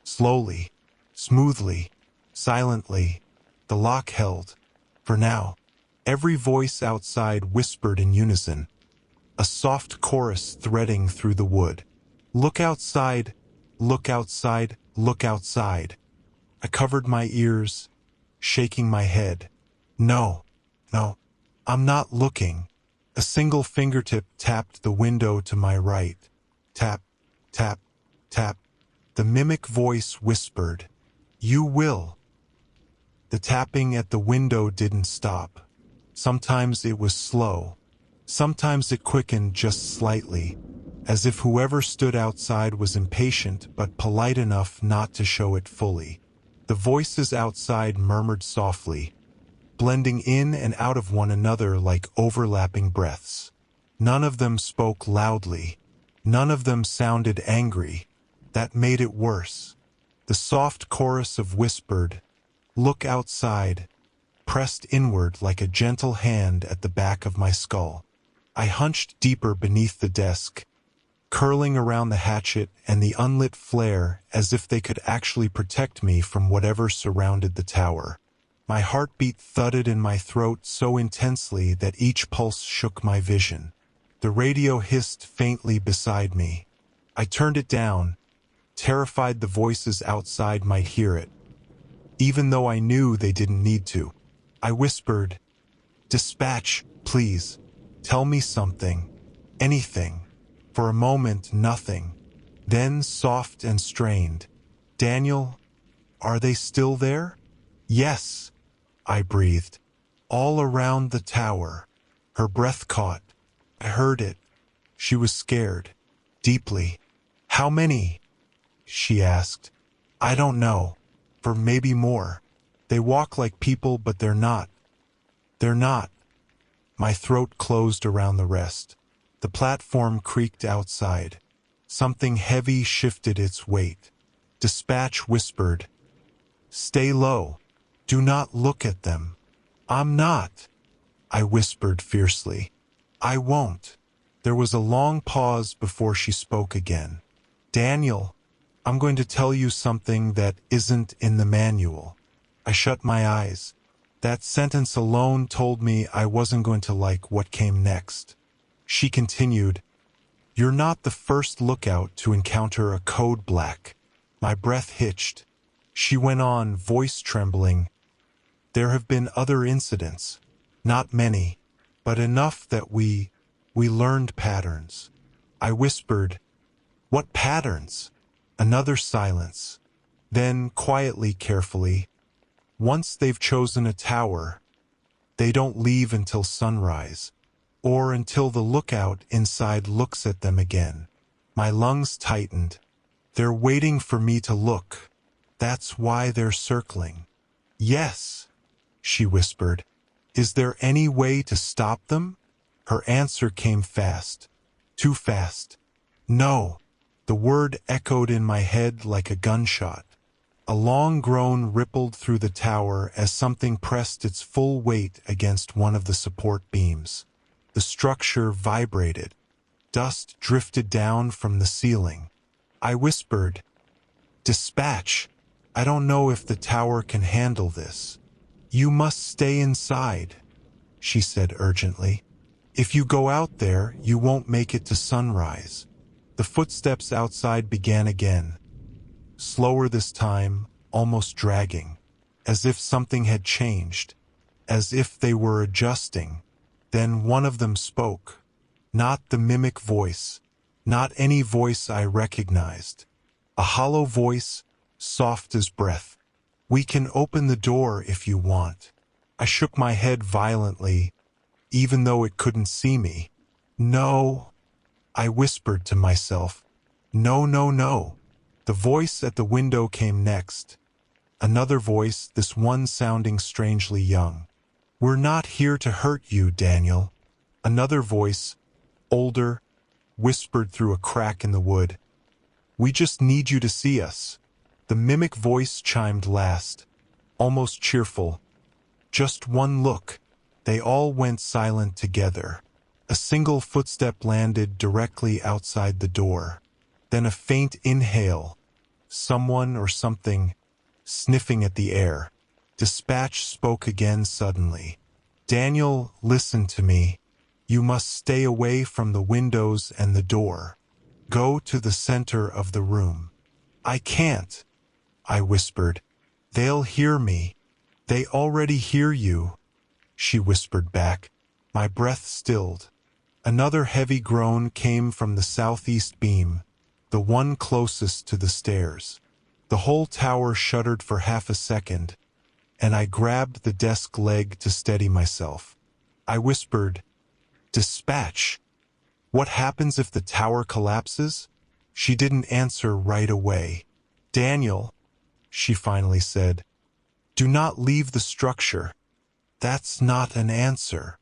Slowly, smoothly, silently, the lock held. For now, every voice outside whispered in unison. A soft chorus threading through the wood. "Look outside, look outside, look outside." I covered my ears, shaking my head. "No, no, I'm not looking." A single fingertip tapped the window to my right. Tap, tap, tap. The mimic voice whispered, "You will." The tapping at the window didn't stop. Sometimes it was slow. Sometimes it quickened just slightly, as if whoever stood outside was impatient but polite enough not to show it fully. The voices outside murmured softly, blending in and out of one another like overlapping breaths. None of them spoke loudly. None of them sounded angry. That made it worse. The soft chorus of whispered, "Look outside," pressed inward like a gentle hand at the back of my skull. I hunched deeper beneath the desk. curling around the hatchet and the unlit flare as if they could actually protect me from whatever surrounded the tower. My heartbeat thudded in my throat so intensely that each pulse shook my vision. The radio hissed faintly beside me. I turned it down, terrified the voices outside might hear it, even though I knew they didn't need to. I whispered, "Dispatch, please. Tell me something. Anything." For a moment, nothing. Then, soft and strained, "Daniel, are they still there?" "Yes," I breathed. "All around the tower." Her breath caught. I heard it. She was scared. Deeply. "How many?" she asked. "I don't know. For maybe more. They walk like people, but they're not. They're not." My throat closed around the rest. The platform creaked outside. Something heavy shifted its weight. Dispatch whispered, "Stay low. Do not look at them." "I'm not," I whispered fiercely. "I won't." There was a long pause before she spoke again. "Daniel, I'm going to tell you something that isn't in the manual." I shut my eyes. That sentence alone told me I wasn't going to like what came next. She continued, "You're not the first lookout to encounter a code black." My breath hitched. She went on, voice trembling. "There have been other incidents. Not many, but enough that we learned patterns." I whispered, "What patterns?" Another silence. Then, quietly, carefully, "Once they've chosen a tower, they don't leave until sunrise, or until the lookout inside looks at them again." My lungs tightened. "They're waiting for me to look. That's why they're circling." "Yes," she whispered. "Is there any way to stop them?" Her answer came fast. Too fast. "No." The word echoed in my head like a gunshot. A long groan rippled through the tower as something pressed its full weight against one of the support beams. The structure vibrated. Dust drifted down from the ceiling. I whispered, "Dispatch, I don't know if the tower can handle this." "You must stay inside," she said urgently. "If you go out there, you won't make it to sunrise." The footsteps outside began again. Slower this time, almost dragging, as if something had changed, as if they were adjusting. Then one of them spoke. Not the mimic voice, not any voice I recognized. A hollow voice, soft as breath. "We can open the door if you want." I shook my head violently, even though it couldn't see me. "No," I whispered to myself. "No, no, no." The voice at the window came next. Another voice, this one sounding strangely young. "We're not here to hurt you, Daniel." Another voice, older, whispered through a crack in the wood. "We just need you to see us." The mimic voice chimed last, almost cheerful. "Just one look." They all went silent together. A single footstep landed directly outside the door. Then a faint inhale. Someone or something sniffing at the air. Dispatch spoke again suddenly. "Daniel, listen to me. You must stay away from the windows and the door. Go to the center of the room." "I can't," I whispered. "They'll hear me." "They already hear you," she whispered back. My breath stilled. Another heavy groan came from the southeast beam, the one closest to the stairs. The whole tower shuddered for half a second, and I grabbed the desk leg to steady myself. I whispered, "Dispatch, what happens if the tower collapses?" She didn't answer right away. "Daniel," she finally said, "do not leave the structure." "That's not an answer.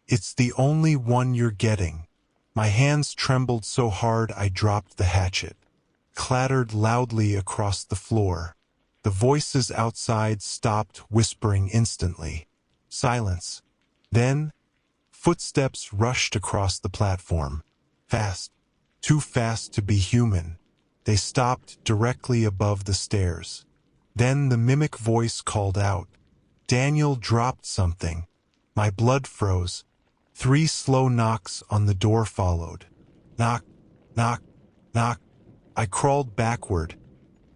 It's the only one you're getting." My hands trembled so hard I dropped the hatchet. Clattered loudly across the floor. The voices outside stopped whispering instantly. Silence. Then, footsteps rushed across the platform. Fast. too fast to be human. They stopped directly above the stairs. Then the mimic voice called out. Daniel dropped something. My blood froze. 3 slow knocks on the door followed. Knock, knock, knock. I crawled backward,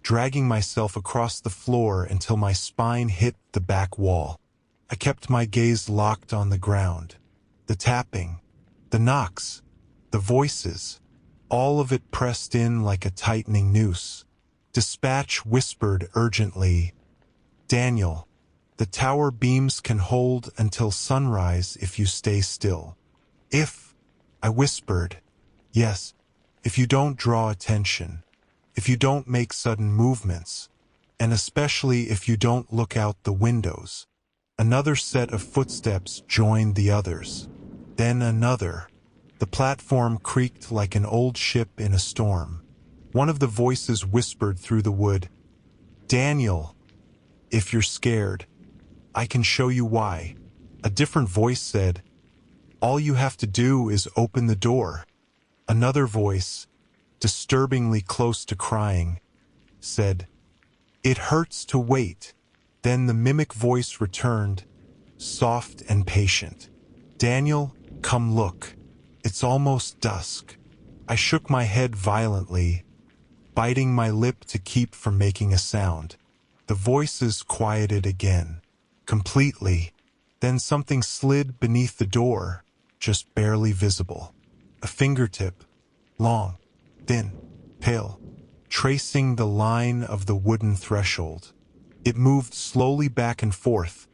dragging myself across the floor until my spine hit the back wall. I kept my gaze locked on the ground. The tapping, the knocks, the voices, all of it pressed in like a tightening noose. Dispatch whispered urgently, Daniel, the tower beams can hold until sunrise if you stay still. If, I whispered, yes, if you don't draw attention, if you don't make sudden movements, and especially if you don't look out the windows. Another set of footsteps joined the others. Then another. The platform creaked like an old ship in a storm. One of the voices whispered through the wood, Daniel, if you're scared, I can show you why. A different voice said, all you have to do is open the door. Another voice, disturbingly close to crying, said, it hurts to wait. Then the mimic voice returned, soft and patient. Daniel, come look. It's almost dusk. I shook my head violently, biting my lip to keep from making a sound. The voices quieted again, completely. Then something slid beneath the door, just barely visible. A fingertip, long, thin, pale, tracing the line of the wooden threshold. It moved slowly back and forth,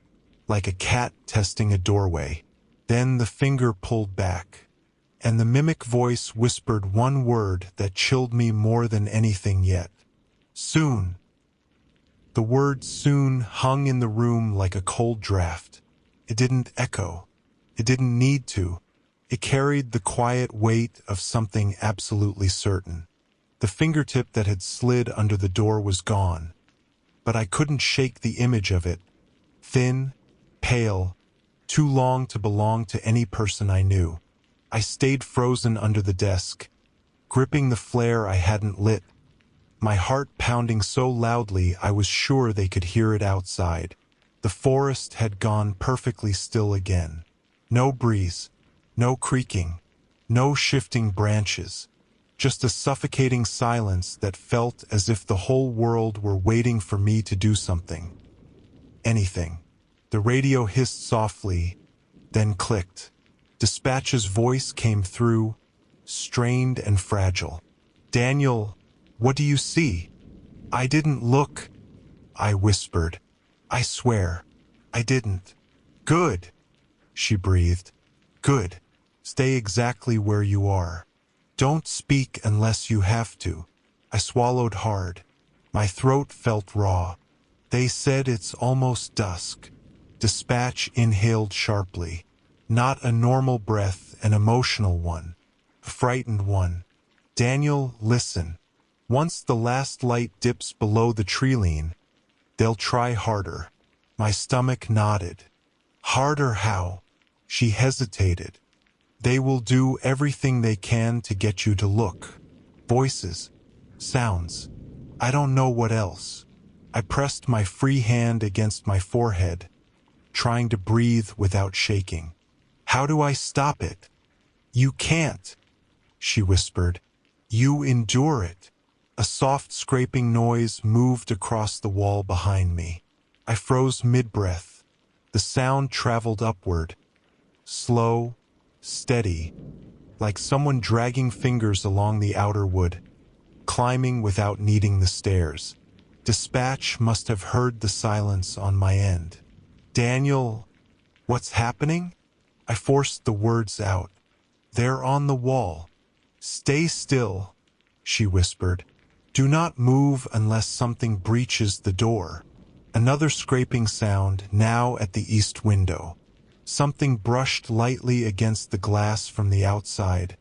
like a cat testing a doorway. Then the finger pulled back, and the mimic voice whispered one word that chilled me more than anything yet. Soon. The word soon hung in the room like a cold draft. It didn't echo. It didn't need to. It carried the quiet weight of something absolutely certain. The fingertip that had slid under the door was gone, but I couldn't shake the image of it. Thin, pale, too long to belong to any person I knew. I stayed frozen under the desk, gripping the flare I hadn't lit, my heart pounding so loudly I was sure they could hear it outside. The forest had gone perfectly still again. No breeze, no creaking, no shifting branches, just a suffocating silence that felt as if the whole world were waiting for me to do something. Anything. The radio hissed softly, then clicked. Dispatch's voice came through, strained and fragile. Daniel, what do you see? I didn't look, I whispered. I swear, I didn't. Good, she breathed. Good. Stay exactly where you are. Don't speak unless you have to. I swallowed hard. My throat felt raw. They said it's almost dusk. Dispatch inhaled sharply. Not a normal breath, an emotional one. A frightened one. Daniel, listen. Once the last light dips below the tree-line, they'll try harder. My stomach nodded. Harder how? She hesitated. They will do everything they can to get you to look. Voices. Sounds. I don't know what else. I pressed my free hand against my forehead, trying to breathe without shaking. How do I stop it? You can't, she whispered. You endure it. A soft scraping noise moved across the wall behind me. I froze mid-breath. The sound traveled upward, slow, steady, like someone dragging fingers along the outer wood, climbing without needing the stairs. Dispatch must have heard the silence on my end. Daniel, what's happening? I forced the words out. They're on the wall. Stay still, she whispered. Do not move unless something breaches the door. Another scraping sound, now at the east window. Something brushed lightly against the glass from the outside,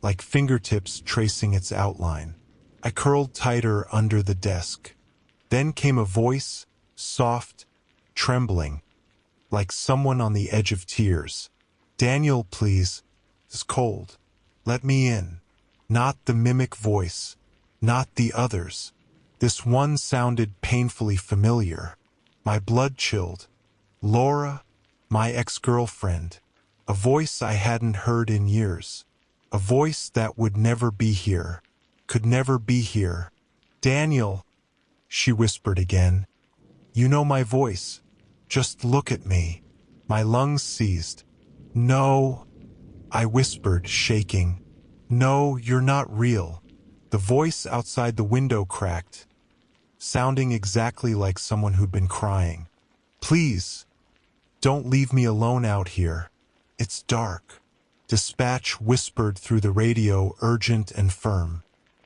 like fingertips tracing its outline. I curled tighter under the desk. Then came a voice, soft, trembling, like someone on the edge of tears. Daniel, please. It's cold. Let me in. Not the mimic voice, not the others. This one sounded painfully familiar. My blood chilled. Laura, my ex-girlfriend. A voice I hadn't heard in years. A voice that would never be here. Could never be here. Daniel, she whispered again. You know my voice. Just look at me. My lungs seized. No, I whispered, shaking. No, you're not real. The voice outside the window cracked, sounding exactly like someone who'd been crying. Please, don't leave me alone out here. It's dark. Dispatch whispered through the radio, urgent and firm.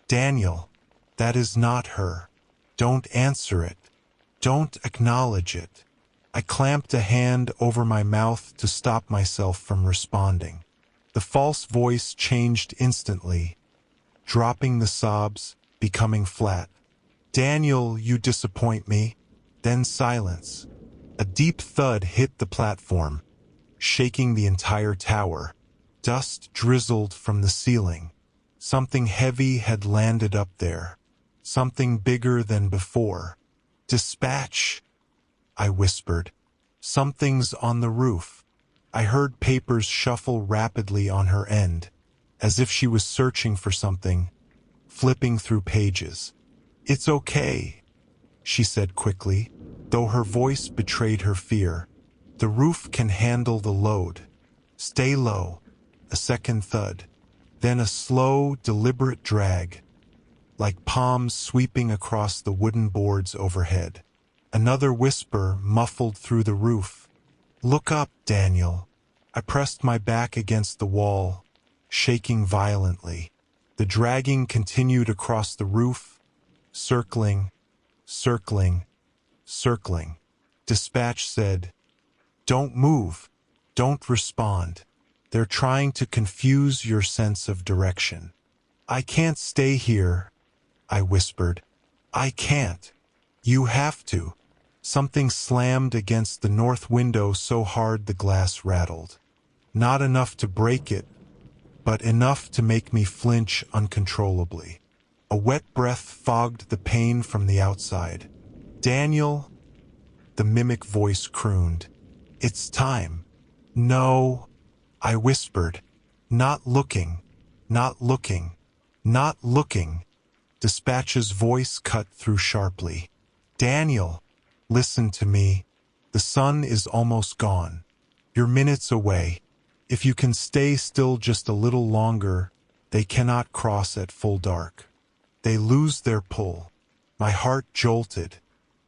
Daniel, that is not her. Don't answer it. Don't acknowledge it. I clamped a hand over my mouth to stop myself from responding. The false voice changed instantly, dropping the sobs, becoming flat. Daniel, you disappoint me. Then silence. A deep thud hit the platform, shaking the entire tower. Dust drizzled from the ceiling. Something heavy had landed up there. Something bigger than before. Dispatch, I whispered. Something's on the roof. I heard papers shuffle rapidly on her end, as if she was searching for something, flipping through pages. It's okay, she said quickly, though her voice betrayed her fear. The roof can handle the load. Stay low. A second thud. Then a slow, deliberate drag, like palms sweeping across the wooden boards overhead. Another whisper muffled through the roof. Look up, Daniel. I pressed my back against the wall, shaking violently. The dragging continued across the roof, circling, circling, circling. Dispatch said, Don't move. Don't respond. They're trying to confuse your sense of direction. I can't stay here, I whispered. I can't. You have to. Something slammed against the north window so hard the glass rattled. Not enough to break it, but enough to make me flinch uncontrollably. A wet breath fogged the pain from the outside. Daniel, the mimic voice crooned. It's time. No, I whispered. Not looking, not looking, not looking. Dispatch's voice cut through sharply. Daniel, listen to me. The sun is almost gone. You're minutes away. If you can stay still just a little longer, they cannot cross at full dark. They lose their pull. My heart jolted.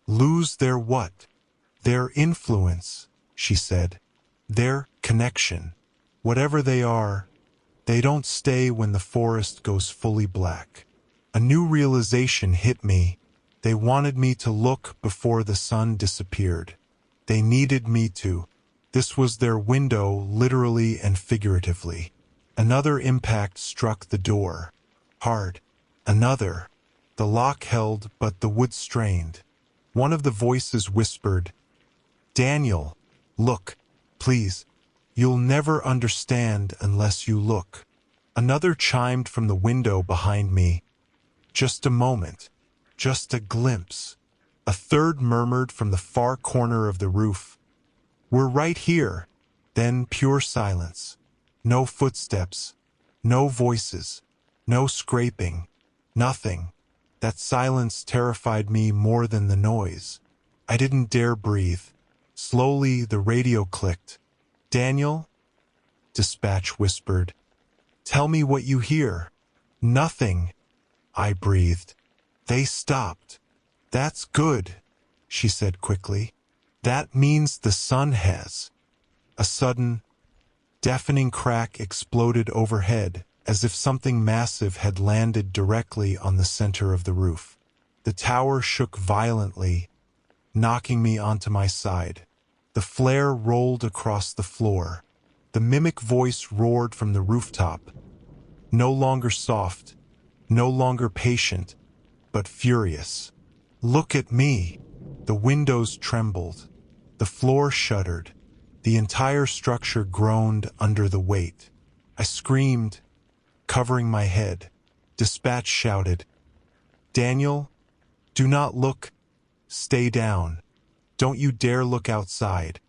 Lose their what? Their influence, she said. Their connection. Whatever they are, they don't stay when the forest goes fully black. A new realization hit me. They wanted me to look before the sun disappeared. They needed me to. This was their window, literally and figuratively. Another impact struck the door. Hard. Another. The lock held, but the wood strained. One of the voices whispered, Daniel, look, please. You'll never understand unless you look. Another chimed from the window behind me. Just a moment. Just a glimpse. A third murmured from the far corner of the roof. We're right here. Then pure silence. No footsteps. No voices. No scraping. Nothing. That silence terrified me more than the noise. I didn't dare breathe. Slowly the radio clicked. Daniel? Dispatch whispered. Tell me what you hear. Nothing, I breathed. They stopped. That's good, she said quickly. That means the sun has. A sudden, deafening crack exploded overhead, as if something massive had landed directly on the center of the roof. The tower shook violently, knocking me onto my side. The flare rolled across the floor. The mimic voice roared from the rooftop. No longer soft, no longer patient, but furious. Look at me. The windows trembled. The floor shuddered. The entire structure groaned under the weight. I screamed, covering my head. Dispatch shouted. Daniel, do not look. Stay down. Don't you dare look outside.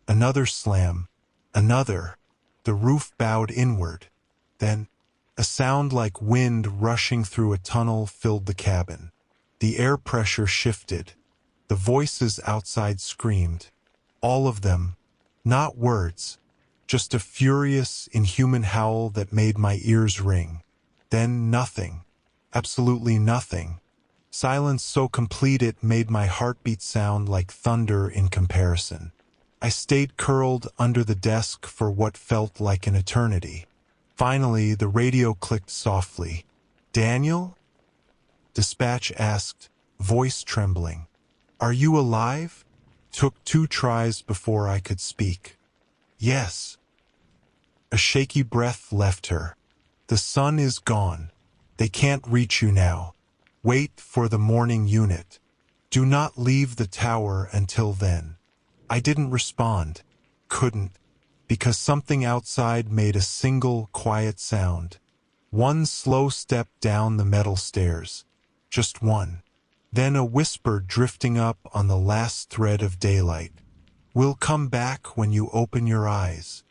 Another slam. Another. The roof bowed inward. Then, a sound like wind rushing through a tunnel filled the cabin. The air pressure shifted. The voices outside screamed. All of them. Not words. Just a furious, inhuman howl that made my ears ring. Then nothing. Absolutely nothing. Silence so complete it made my heartbeat sound like thunder in comparison. I stayed curled under the desk for what felt like an eternity. Finally, the radio clicked softly. Daniel? Dispatch asked, voice trembling. Are you alive? Took 2 tries before I could speak. Yes. A shaky breath left her. The sun is gone. They can't reach you now. Wait for the morning unit. Do not leave the tower until then. I didn't respond. Couldn't. Because something outside made a single quiet sound. One slow step down the metal stairs. Just one. Then a whisper drifting up on the last thread of daylight. We'll come back when you open your eyes.